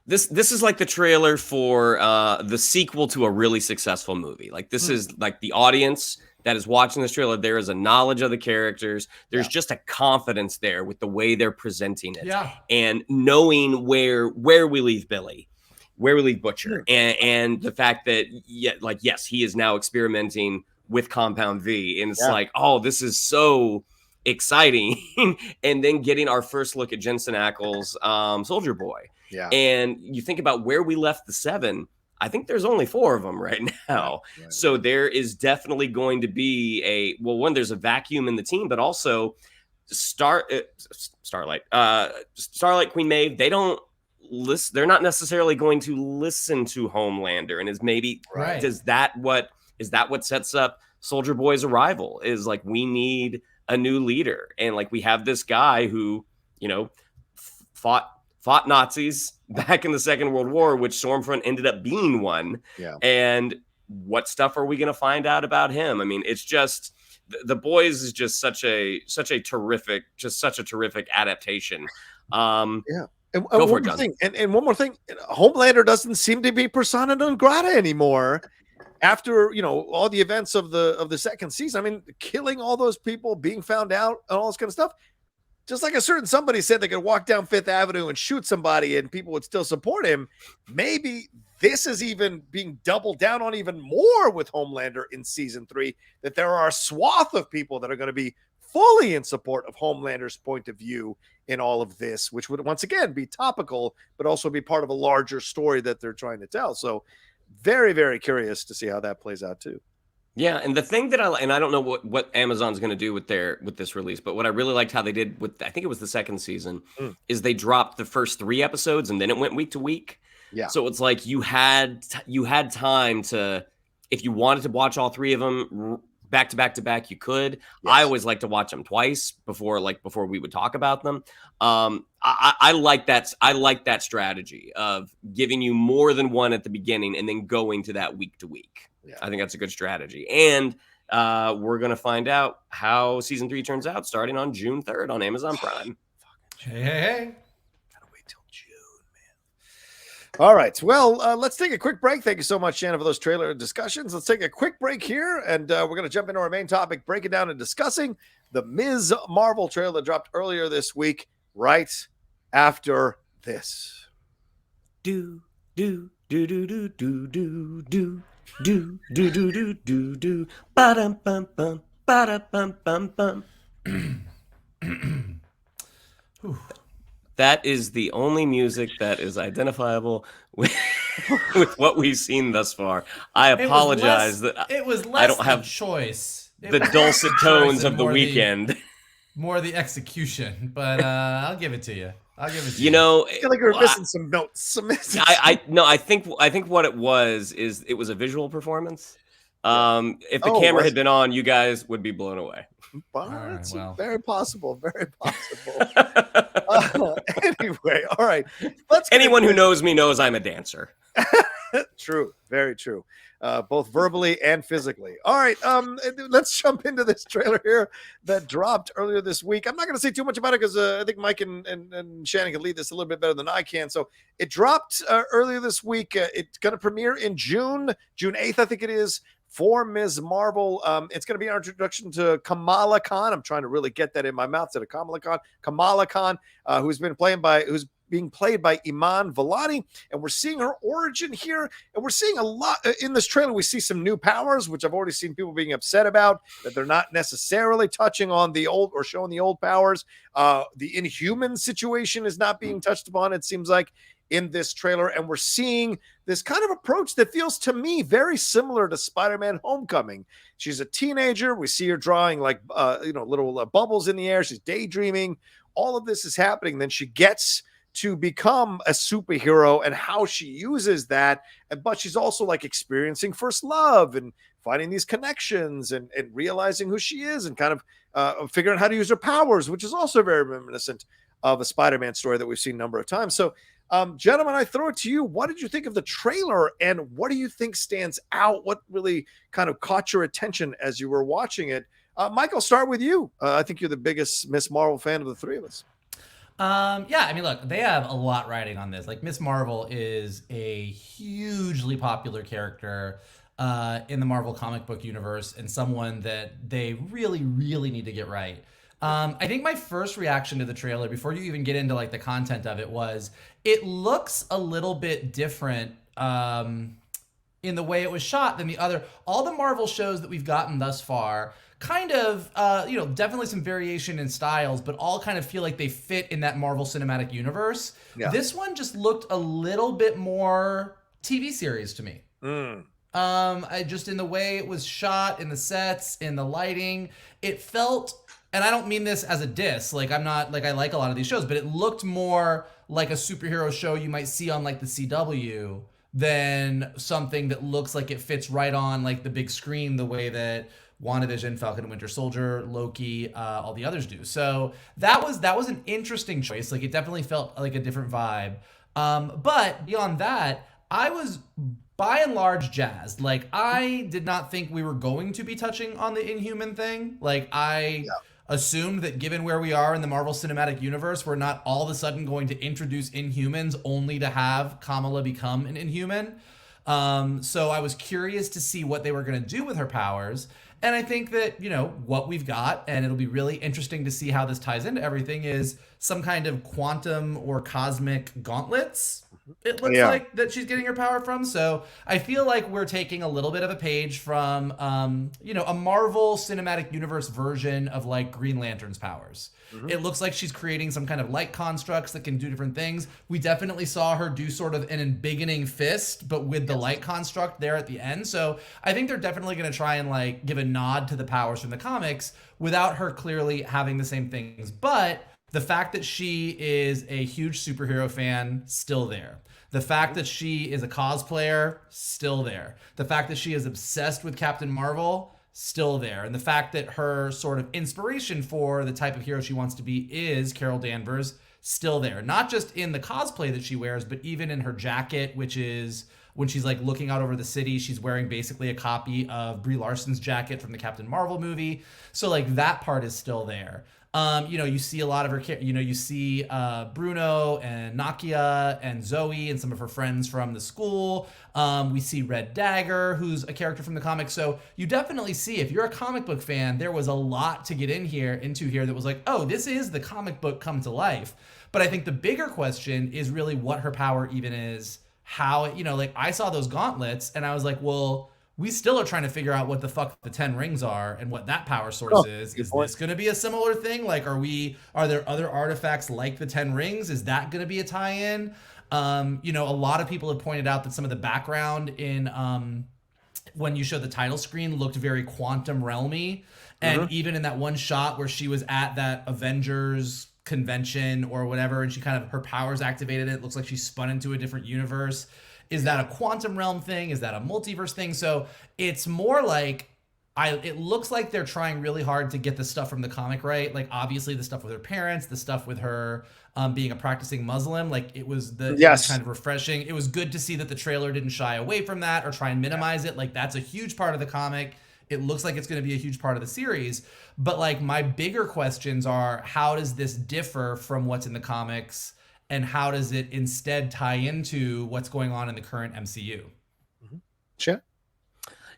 this is like the trailer for the sequel to a really successful movie. Like this is like the audience that is watching this trailer, there is a knowledge of the characters. There's just a confidence there with the way they're presenting it. Yeah. And knowing where we leave Billy, where we leave Butcher, and the fact that, yes, he is now experimenting with Compound V. And it's like, oh, this is so exciting. And then getting our first look at Jensen Ackles' Soldier Boy. Yeah. And you think about where we left the 7. I think there's only 4 of them right now. Right. So there is definitely going to be there's a vacuum in the team, but also Starlight, Queen Maeve, they don't listen. They're not necessarily going to listen to Homelander. And is that what sets up Soldier Boy's arrival? Is like, we need a new leader. And like, we have this guy who, fought Nazis back in the Second World War, which Stormfront ended up being one. Yeah. And what stuff are we going to find out about him? I mean, it's just The Boys is just such a terrific adaptation. And one more thing, Homelander doesn't seem to be persona non grata anymore. after, all the events of the second season. I mean, killing all those people, being found out, and all this kind of stuff. Just like a certain somebody said they could walk down Fifth Avenue and shoot somebody and people would still support him. Maybe this is even being doubled down on even more with Homelander in season 3, that there are a swath of people that are going to be fully in support of Homelander's point of view in all of this, which would once again be topical, but also be part of a larger story that they're trying to tell. So very, very curious to see how that plays out too. Yeah, and the thing that I don't know what Amazon's going to do with this release, but what I really liked how they did with, I think it was the second season, is they dropped the first 3 episodes and then it went week to week. Yeah. So it's like you had time to, if you wanted to watch all 3 of them back to back to back, you could. Yes. I always like to watch them twice before we would talk about them. I like that. I like that strategy of giving you more than one at the beginning and then going to that week to week. Yeah. I think that's a good strategy. And we're going to find out how season 3 turns out starting on June 3rd on Amazon Prime. Hey. Gotta wait till June, man. All right. Well, let's take a quick break. Thank you so much, Shannon, for those trailer discussions. Let's take a quick break here, and we're going to jump into our main topic, breaking down and discussing the Ms. Marvel trailer that dropped earlier this week, right after this. Do, do, do, do, do, do, do, do. Do do do do do do ba dum bum bum ba da bum bum bum. That is the only music that is identifiable with what we've seen thus far. I apologize that it was less. I don't have choice. The dulcet tones of the weekend. More the execution, but I'll give it to you. I feel like we're missing some notes. I think what it was is it was a visual performance. If the camera had been on, you guys would be blown away. It's very possible. Very possible. Anyway, all right. Anyone who knows me knows I'm a dancer. True. Very true. Both verbally and physically. All right, let's jump into this trailer here that dropped earlier this week. I'm not going to say too much about it because I think Mike and Shannon can lead this a little bit better than I can. So it dropped earlier this week. It's going to premiere in June 8th, I think it is, for Ms. Marvel. It's going to be our introduction to Kamala Khan. I'm trying to really get that in my mouth. Instead of Kamala Khan, who's being played by Iman Vellani, and we're seeing her origin here, and we're seeing a lot in this trailer. We see some new powers, which I've already seen people being upset about, that they're not necessarily touching on the old or showing the old powers. The Inhuman situation is not being touched upon, it seems like, in this trailer, and we're seeing this kind of approach that feels to me very similar to Spider-Man Homecoming. She's a teenager. We see her drawing like little bubbles in the air. She's daydreaming. All of this is happening. Then she gets to become a superhero and how she uses that. But she's also like experiencing first love and finding these connections and realizing who she is and kind of figuring out how to use her powers, which is also very reminiscent of a Spider-Man story that we've seen a number of times. So, gentlemen, I throw it to you. What did you think of the trailer, and what do you think stands out? What really kind of caught your attention as you were watching it? Mike, I'll start with you. I think you're the biggest Miss Marvel fan of the three of us. Yeah, I mean, look, they have a lot riding on this. Like, Miss Marvel is a hugely popular character in the Marvel comic book universe, and someone that they really, really need to get right. I think my first reaction to the trailer, before you even get into like the content of it, was it looks a little bit different in the way it was shot than all the Marvel shows that we've gotten thus far. Kind of, definitely some variation in styles, but all kind of feel like they fit in that Marvel Cinematic Universe. Yeah. This one just looked a little bit more TV series to me. I just, in the way it was shot, in the sets, in the lighting, it felt, and I don't mean this as a diss, like I'm not, like I like a lot of these shows, but it looked more like a superhero show you might see on like the CW than something that looks like it fits right on like the big screen the way that WandaVision, Falcon and Winter Soldier, Loki, all the others do. So that was an interesting choice. Like, it definitely felt like a different vibe. But beyond that, I was by and large jazzed. Like, I did not think we were going to be touching on the Inhuman thing. Like, I assumed that given where we are in the Marvel Cinematic Universe, we're not all of a sudden going to introduce Inhumans only to have Kamala become an Inhuman. So I was curious to see what they were going to do with her powers. And I think that, what we've got, and it'll be really interesting to see how this ties into everything, is some kind of quantum or cosmic gauntlets. It looks like that she's getting her power from. So I feel like we're taking a little bit of a page from, a Marvel Cinematic Universe version of like Green Lantern's powers. Mm-hmm. It looks like she's creating some kind of light constructs that can do different things. We definitely saw her do sort of an embiggening fist, but with the light construct there at the end. So I think they're definitely going to try and like give a nod to the powers from the comics without her clearly having the same things. But the fact that she is a huge superhero fan, still there. The fact that she is a cosplayer, still there. The fact that she is obsessed with Captain Marvel, still there. And the fact that her sort of inspiration for the type of hero she wants to be is Carol Danvers, still there. Not just in the cosplay that she wears, but even in her jacket, which is when she's like looking out over the city, she's wearing basically a copy of Brie Larson's jacket from the Captain Marvel movie. So like that part is still there. You see a lot of her, you see Bruno and Nakia and Zoe and some of her friends from the school. We see Red Dagger, who's a character from the comics. So you definitely see, if you're a comic book fan, there was a lot to get into here that was like, oh, this is the comic book come to life. But I think the bigger question is really what her power even is, how, I saw those gauntlets and I was like, well, we still are trying to figure out what the fuck the 10 rings are and what that power source is. Is this going to be a similar thing? Like, are there other artifacts like the 10 rings? Is that going to be a tie-in? A lot of people have pointed out that some of the background in when you show the title screen looked very quantum realmy. And even in that one shot where she was at that Avengers convention or whatever, and she kind of, her powers activated, it looks like she spun into a different universe. Is that a quantum realm thing? Is that a multiverse thing? So it's more like, it looks like they're trying really hard to get the stuff from the comic right. Like obviously the stuff with her parents, the stuff with her being a practicing Muslim, like it was kind of refreshing. It was good to see that the trailer didn't shy away from that or try and minimize it. Like that's a huge part of the comic. It looks like it's going to be a huge part of the series. But like my bigger questions are, how does this differ from what's in the comics? And how does it instead tie into what's going on in the current MCU? Sure.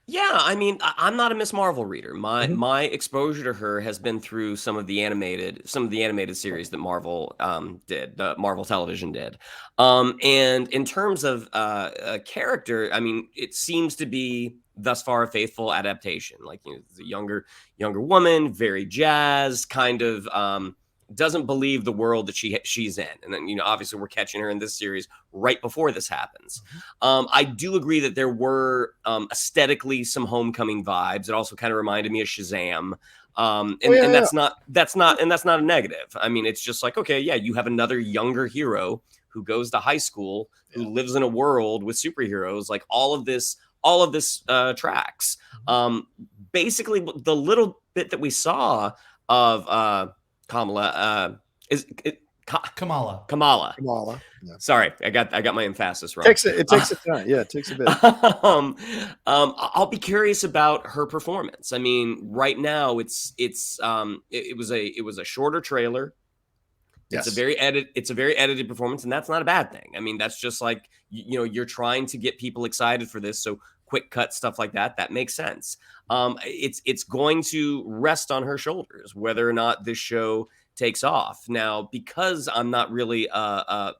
Yeah, I mean, I'm not a Miss Marvel reader. My exposure to her has been through some of the animated series that Marvel Marvel Television did. And in terms of a character, I mean, it seems to be thus far a faithful adaptation. Like, it's a younger woman, very jazzed, kind of doesn't believe the world that she's in. And then, obviously we're catching her in this series right before this happens. I do agree that there were aesthetically some Homecoming vibes. It also kind of reminded me of Shazam. That's not a negative. I mean, it's just like, okay, yeah, you have another younger hero who goes to high school, who lives in a world with superheroes. Like all of this tracks. Basically the little bit that we saw of Kamala. Kamala. Yeah. Sorry, I got my emphasis wrong. It takes a time. Yeah, it takes a bit. I'll be curious about her performance. I mean, right now it was a shorter trailer. Yes. It's a very edited performance, and that's not a bad thing. I mean, that's just like, you're trying to get people excited for this, so quick cut stuff like that makes sense. It's going to rest on her shoulders whether or not this show takes off. Now, because I'm not really a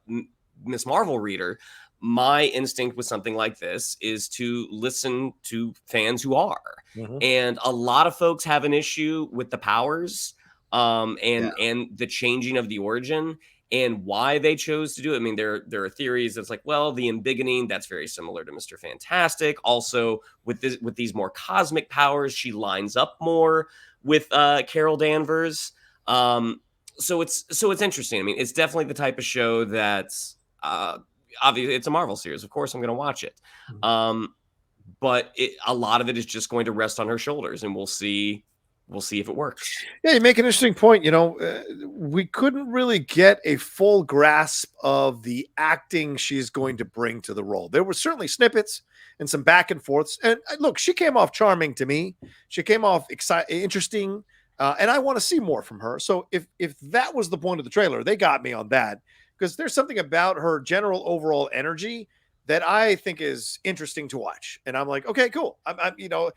Miss Marvel reader, my instinct with something like this is to listen to fans who are. And a lot of folks have an issue with the powers and the changing of the origin and why they chose to do it. I mean, there are theories that's like, well, the embiggening, that's very similar to Mr. Fantastic. Also, with these more cosmic powers, she lines up more with Carol Danvers. So it's interesting. I mean, it's definitely the type of show that's obviously it's a Marvel series. Of course, I'm going to watch it. But a lot of it is just going to rest on her shoulders, and we'll see if it works. Yeah, you make an interesting point. We couldn't really get a full grasp of the acting she's going to bring to the role. There were certainly snippets and some back and forths. And look, she came off charming to me. She came off interesting. And I want to see more from her. So if that was the point of the trailer, they got me on that, because there's something about her general overall energy that I think is interesting to watch. And I'm like, okay, cool. I'm you know,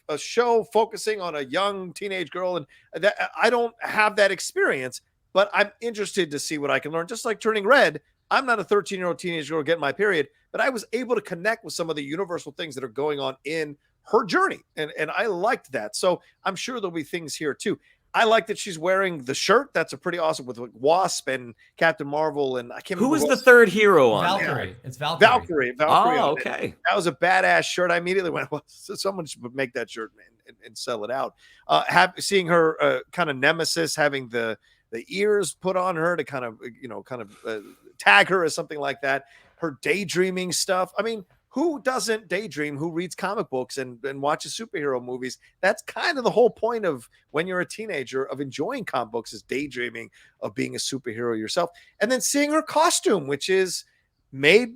a show focusing on a young teenage girl, and that I don't have that experience, but I'm interested to see what I can learn. Just like Turning Red, I'm not a 13-year-old teenage girl getting my period, but I was able to connect with some of the universal things that are going on in her journey. And I liked that. So I'm sure there'll be things here too. I like that she's wearing the shirt. That's a pretty awesome with Wasp and Captain Marvel. And I can't remember who was the third hero on Valkyrie. there. It's Valkyrie. Valkyrie. Oh, okay. That was a badass shirt. I immediately went, well, someone should make that shirt, man, and sell it out. Seeing her kind of nemesis having the ears put on her to kind of tag her as something like that. Her daydreaming stuff. I mean, who doesn't daydream, who reads comic books and watches superhero movies? That's kind of the whole point of when you're a teenager of enjoying comic books, is daydreaming of being a superhero yourself. And then seeing her costume, which is made,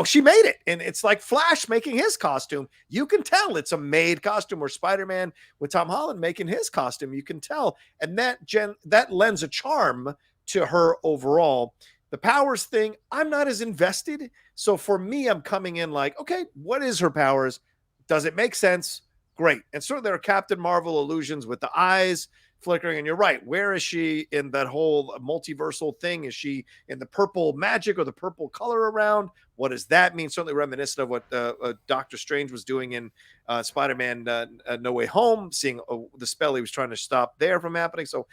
she made it. And it's like Flash making his costume. You can tell it's a made costume, or Spider-Man with Tom Holland making his costume. You can tell. And that lends a charm to her overall. The powers thing, I'm not as invested. So for me, I'm coming in like, okay, what is her powers? Does it make sense? Great. And certainly there are Captain Marvel illusions with the eyes flickering. And you're right. Where is she in that whole multiversal thing? Is she in the purple magic or the purple color around? What does that mean? Certainly reminiscent of what Doctor Strange was doing in Spider-Man No Way Home, seeing the spell he was trying to stop there from happening. So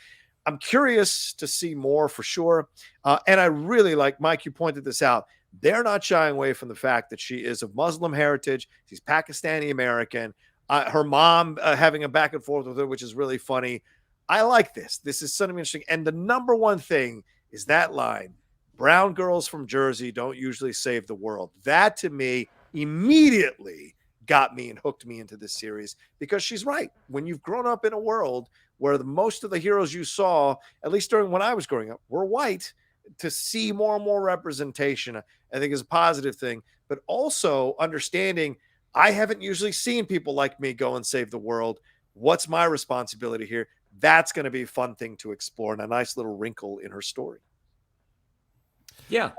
I'm curious to see more for sure. And I really like, Mike, you pointed this out. They're not shying away from the fact that she is of Muslim heritage. She's Pakistani American. Her mom having a back and forth with her, which is really funny. I like this. This is something interesting. And the number one thing is that line, brown girls from Jersey don't usually save the world. That to me immediately got me and hooked me into this series, because she's right. When you've grown up in a world where most of the heroes you saw, at least during when I was growing up, were white, to see more and more representation, I think is a positive thing. But also understanding I haven't usually seen people like me go and save the world. What's my responsibility here? That's going to be a fun thing to explore, and a nice little wrinkle in her story. Yeah.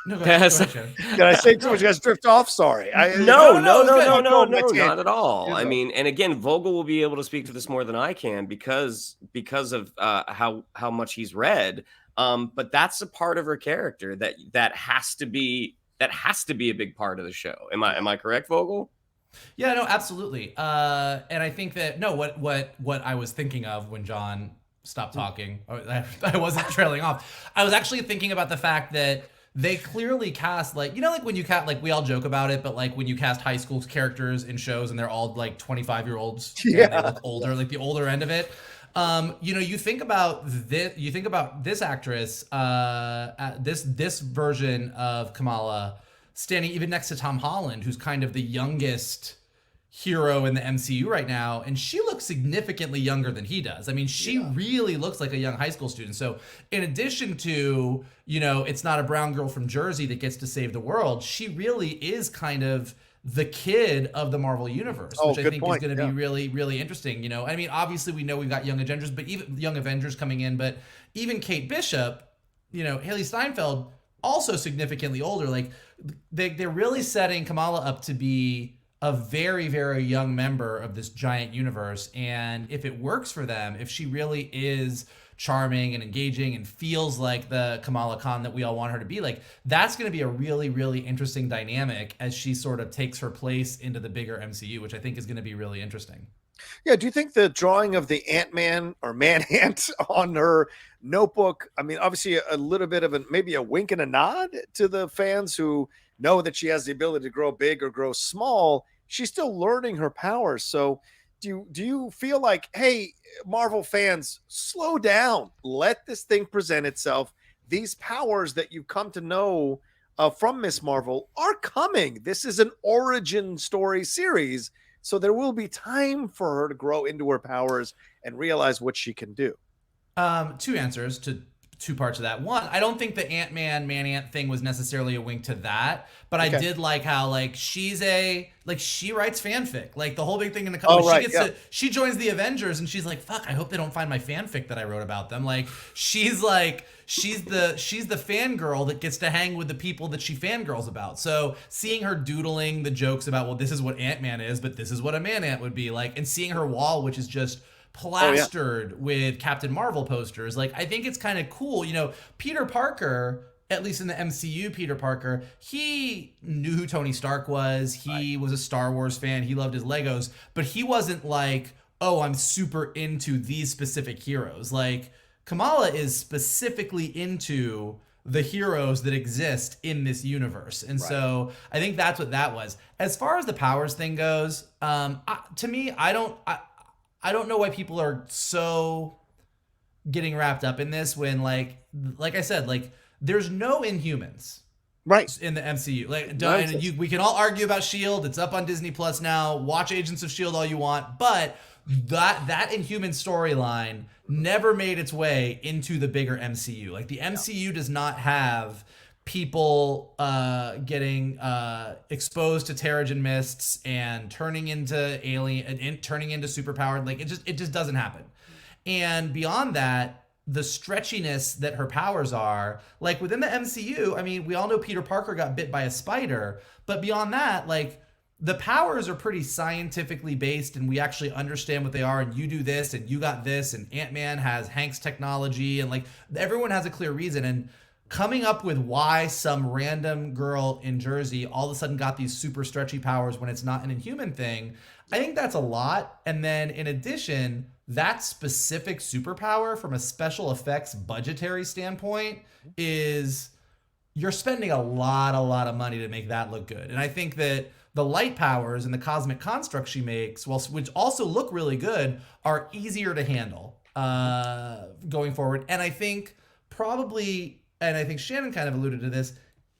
No, go ahead, Did I say too much? You guys drift off? Sorry. No, not at all. I mean, and again, Vogel will be able to speak to this more than I can because of how much he's read. But that's a part of her character that has to be a big part of the show. Am I correct, Vogel? Yeah, no, absolutely. And I think that what I was thinking of when John stopped talking, I wasn't trailing off. I was actually thinking about the fact that they clearly cast, like, like when you cast, like, we all joke about it, but like when you cast high school characters in shows and they're all like 25-year-olds, and they look older, like the older end of it. You think about this actress, this version of Kamala standing even next to Tom Holland, who's kind of the youngest hero in the MCU right now, and she looks significantly younger than he does. I mean, she really looks like a young high school student. So in addition to, it's not a brown girl from Jersey that gets to save the world, she really is kind of the kid of the Marvel universe, which I think is going to be really, really interesting. I mean, obviously we know we've got Young Avengers coming in, but even Kate Bishop, Haley Steinfeld, also significantly older. Like they're really setting Kamala up to be a very, very young member of this giant universe. And if it works for them, if she really is charming and engaging and feels like the Kamala Khan that we all want her to be, like, that's going to be a really, really interesting dynamic as she sort of takes her place into the bigger MCU, which I think is going to be really interesting. Yeah. Do you think the drawing of the Ant-Man or Man-Ant on her notebook, I mean, obviously a little bit of maybe a wink and a nod to the fans who know that she has the ability to grow big or grow small, she's still learning her powers. So do you feel like, hey, Marvel fans, slow down, let this thing present itself? These powers that you come to know from Miss Marvel are coming. This is an origin story series, so there will be time for her to grow into her powers and realize what she can do. Two answers to two parts of that. One, I don't think the Ant-Man Man-Ant thing was necessarily a wink to that, but I did like how like she writes fanfic. Like the whole big thing in the comic, she joins the Avengers and she's like, fuck, I hope they don't find my fanfic that I wrote about them. Like she's the fangirl that gets to hang with the people that she fangirls about. So seeing her doodling the jokes about, well, this is what Ant-Man is, but this is what a Man-Ant would be like, and seeing her wall, which is just plastered with Captain Marvel posters. Like, I think it's kind of cool. You know, Peter Parker, at least in the MCU, Peter Parker, he knew who Tony Stark was. He was a Star Wars fan. He loved his Legos, but he wasn't like, oh, I'm super into these specific heroes. Like, Kamala is specifically into the heroes that exist in this universe. And so I think that's what that was. As far as the powers thing goes, to me, I don't know why people are so getting wrapped up in this when like I said, like there's no Inhumans in the MCU. Like we can all argue about S.H.I.E.L.D. It's up on Disney Plus now. Watch Agents of S.H.I.E.L.D. all you want, but that Inhuman storyline never made its way into the bigger MCU. Like the MCU does not have people getting exposed to Terrigen mists and turning into turning into superpowered. Like it just doesn't happen. And beyond that, the stretchiness that her powers are, like within the MCU, I mean, we all know Peter Parker got bit by a spider, but beyond that, like the powers are pretty scientifically based and we actually understand what they are, and you do this and you got this, and Ant-Man has Hank's technology, and like everyone has a clear reason. And coming up with why some random girl in Jersey all of a sudden got these super stretchy powers when it's not an Inhuman thing, I think that's a lot. And then in addition, that specific superpower from a special effects budgetary standpoint is, you're spending a lot of money to make that look good. And I think that the light powers and the cosmic constructs she makes, which also look really good, are easier to handle going forward. And I think and I think Shannon kind of alluded to this,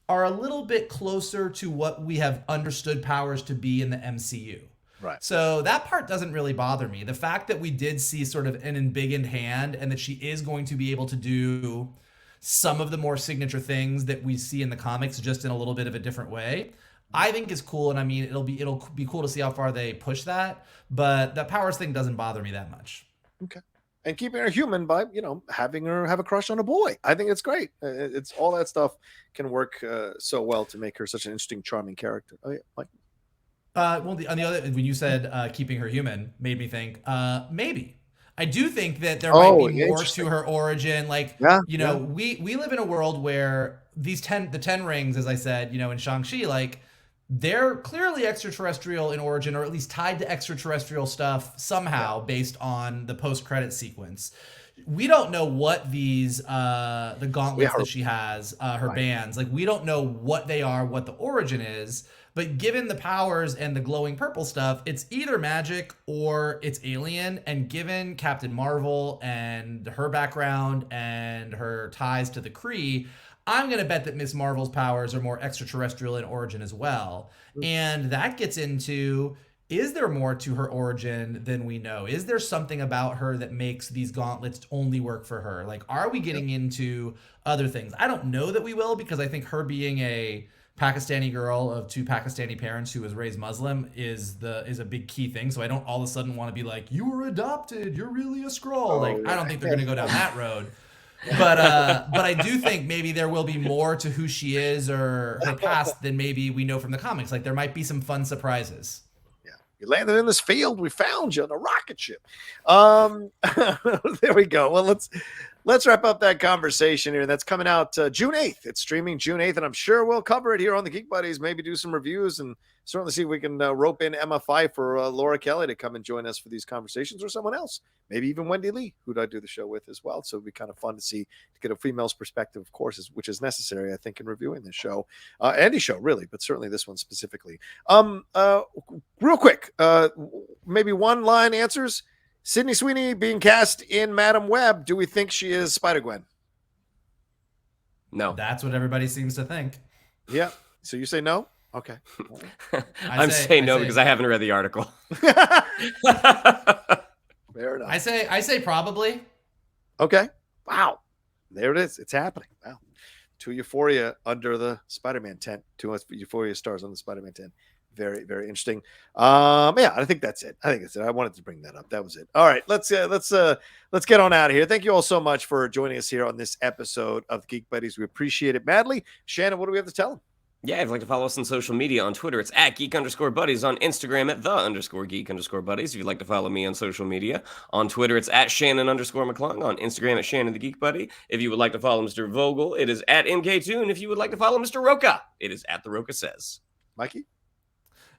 are a little bit closer to what we have understood powers to be in the MCU. Right. So that part doesn't really bother me. The fact that we did see sort of an embiggened hand and that she is going to be able to do some of the more signature things that we see in the comics just in a little bit of a different way, I think is cool. And I mean, it'll be cool to see how far they push that, but that powers thing doesn't bother me that much. Okay. And keeping her human by, having her have a crush on a boy. I think it's great. It's all that stuff can work so well to make her such an interesting, charming character. Oh, yeah, Mike. Well, on the other, when you said keeping her human, made me think maybe. I do think that there might be more to her origin. Like, we live in a world where the 10 rings, as I said, in Shang-Chi, like, they're clearly extraterrestrial in origin, or at least tied to extraterrestrial stuff somehow based on the post-credit sequence. We don't know what these, the gauntlets that she has, her bands, like we don't know what they are, what the origin is, but given the powers and the glowing purple stuff, it's either magic or it's alien. And given Captain Marvel and her background and her ties to the Kree, I'm going to bet that Miss Marvel's powers are more extraterrestrial in origin as well. And that gets into, is there more to her origin than we know? Is there something about her that makes these gauntlets only work for her? Like, are we getting into other things? I don't know that we will, because I think her being a Pakistani girl of 2 Pakistani parents who was raised Muslim is a big key thing. So I don't all of a sudden want to be like, you were adopted, you're really a Skrull. I don't think they're going to go down that road. But I do think maybe there will be more to who she is or her past than maybe we know from the comics. Like, there might be some fun surprises. Yeah, you landed in this field. We found you on a rocket ship. There we go. Well, let's wrap up that conversation here. That's coming out June 8th. It's streaming June 8th, and I'm sure we'll cover it here on the Geek Buddies. Maybe do some reviews and certainly see if we can rope in Emma Fyfe or Laura Kelly to come and join us for these conversations, or someone else, maybe even Wendy Lee, who'd I do the show with as well. So it'd be kind of fun to get a female's perspective, of course, which is necessary, I think, in reviewing this show, any show really, but certainly this one specifically. Real quick, maybe one line answers. Sydney Sweeney being cast in Madam Web. Do we think she is Spider-Gwen? No. That's what everybody seems to think. Yeah. So you say no? Okay. I'm saying no because I haven't read the article. Fair enough. I say probably. Okay. Wow. There it is. It's happening. Wow. 2 Euphoria under the Spider-Man tent. 2 Euphoria stars on the Spider-Man tent. Very, very interesting. Yeah, I think that's it. I wanted to bring that up. That was it. All right, let's get on out of here. Thank you all so much for joining us here on this episode of Geek Buddies. We appreciate it madly. Shannon, what do we have to tell them? Yeah, if you'd like to follow us on social media, on Twitter, it's at @geek_buddies, on Instagram at @the_geek_buddies. If you'd like to follow me on social media, on Twitter, it's at Shannon_McClung, on Instagram at Shannon the Geek Buddy. If you would like to follow Mr. Vogel, it is at MK2, and if you would like to follow Mr. Rocha, it is at The Rocha Says. Mikey?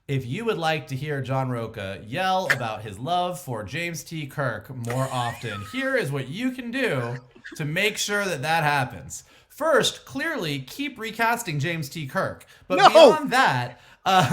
If you would like to hear John Rocha yell about his love for James T. Kirk more often, here is what you can do to make sure that happens. First, clearly, keep recasting James T. Kirk. But beyond that,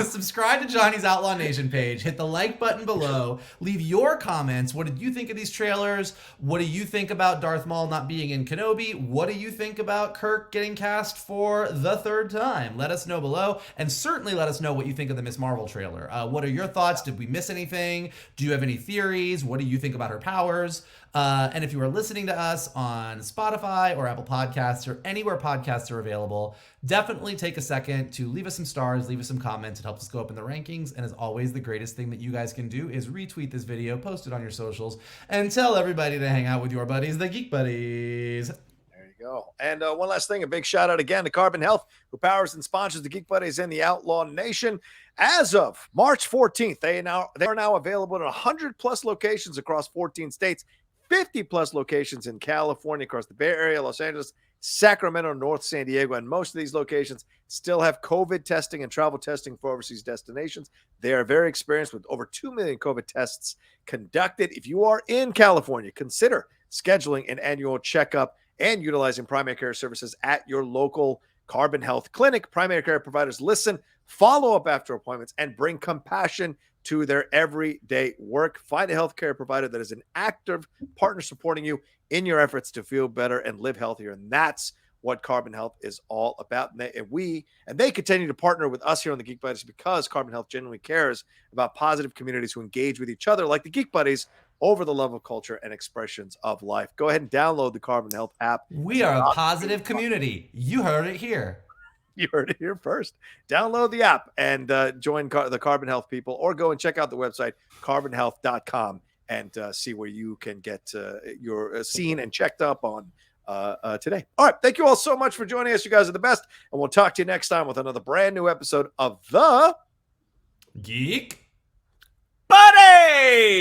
subscribe to Johnny's Outlaw Nation page. Hit the like button below. Leave your comments. What did you think of these trailers? What do you think about Darth Maul not being in Kenobi? What do you think about Kirk getting cast for the third time? Let us know below. And certainly let us know what you think of the Miss Marvel trailer. What are your thoughts? Did we miss anything? Do you have any theories? What do you think about her powers? And if you are listening to us on Spotify or Apple Podcasts or anywhere podcasts are available, definitely take a second to leave us some stars, leave us some comments. It helps us go up in the rankings. And as always, the greatest thing that you guys can do is retweet this video, post it on your socials, and tell everybody to hang out with your buddies, the Geek Buddies. There you go. And one last thing, a big shout out again to Carbon Health, who powers and sponsors the Geek Buddies and the Outlaw Nation. As of March 14th, they are now available in 100+ locations across 14 states. 50+ locations in California, across the Bay Area, Los Angeles, Sacramento, North San Diego, and most of these locations still have COVID testing and travel testing for overseas destinations. They are very experienced with over 2 million COVID tests conducted. If you are in California, consider scheduling an annual checkup and utilizing primary care services at your local Carbon Health clinic. Primary care providers listen, follow up after appointments, and bring compassion to their everyday work. Find a healthcare provider that is an active partner supporting you in your efforts to feel better and live healthier. And that's what Carbon Health is all about. And they continue to partner with us here on the Geek Buddies because Carbon Health genuinely cares about positive communities who engage with each other, like the Geek Buddies, over the love of culture and expressions of life. Go ahead and download the Carbon Health app. We are a positive community. You heard it here. You heard it here first. Download the app and join the Carbon Health people, or go and check out the website, carbonhealth.com, and see where you can get your seen and checked up on today. All right. Thank you all so much for joining us. You guys are the best. And we'll talk to you next time with another brand new episode of the Geek Buddies.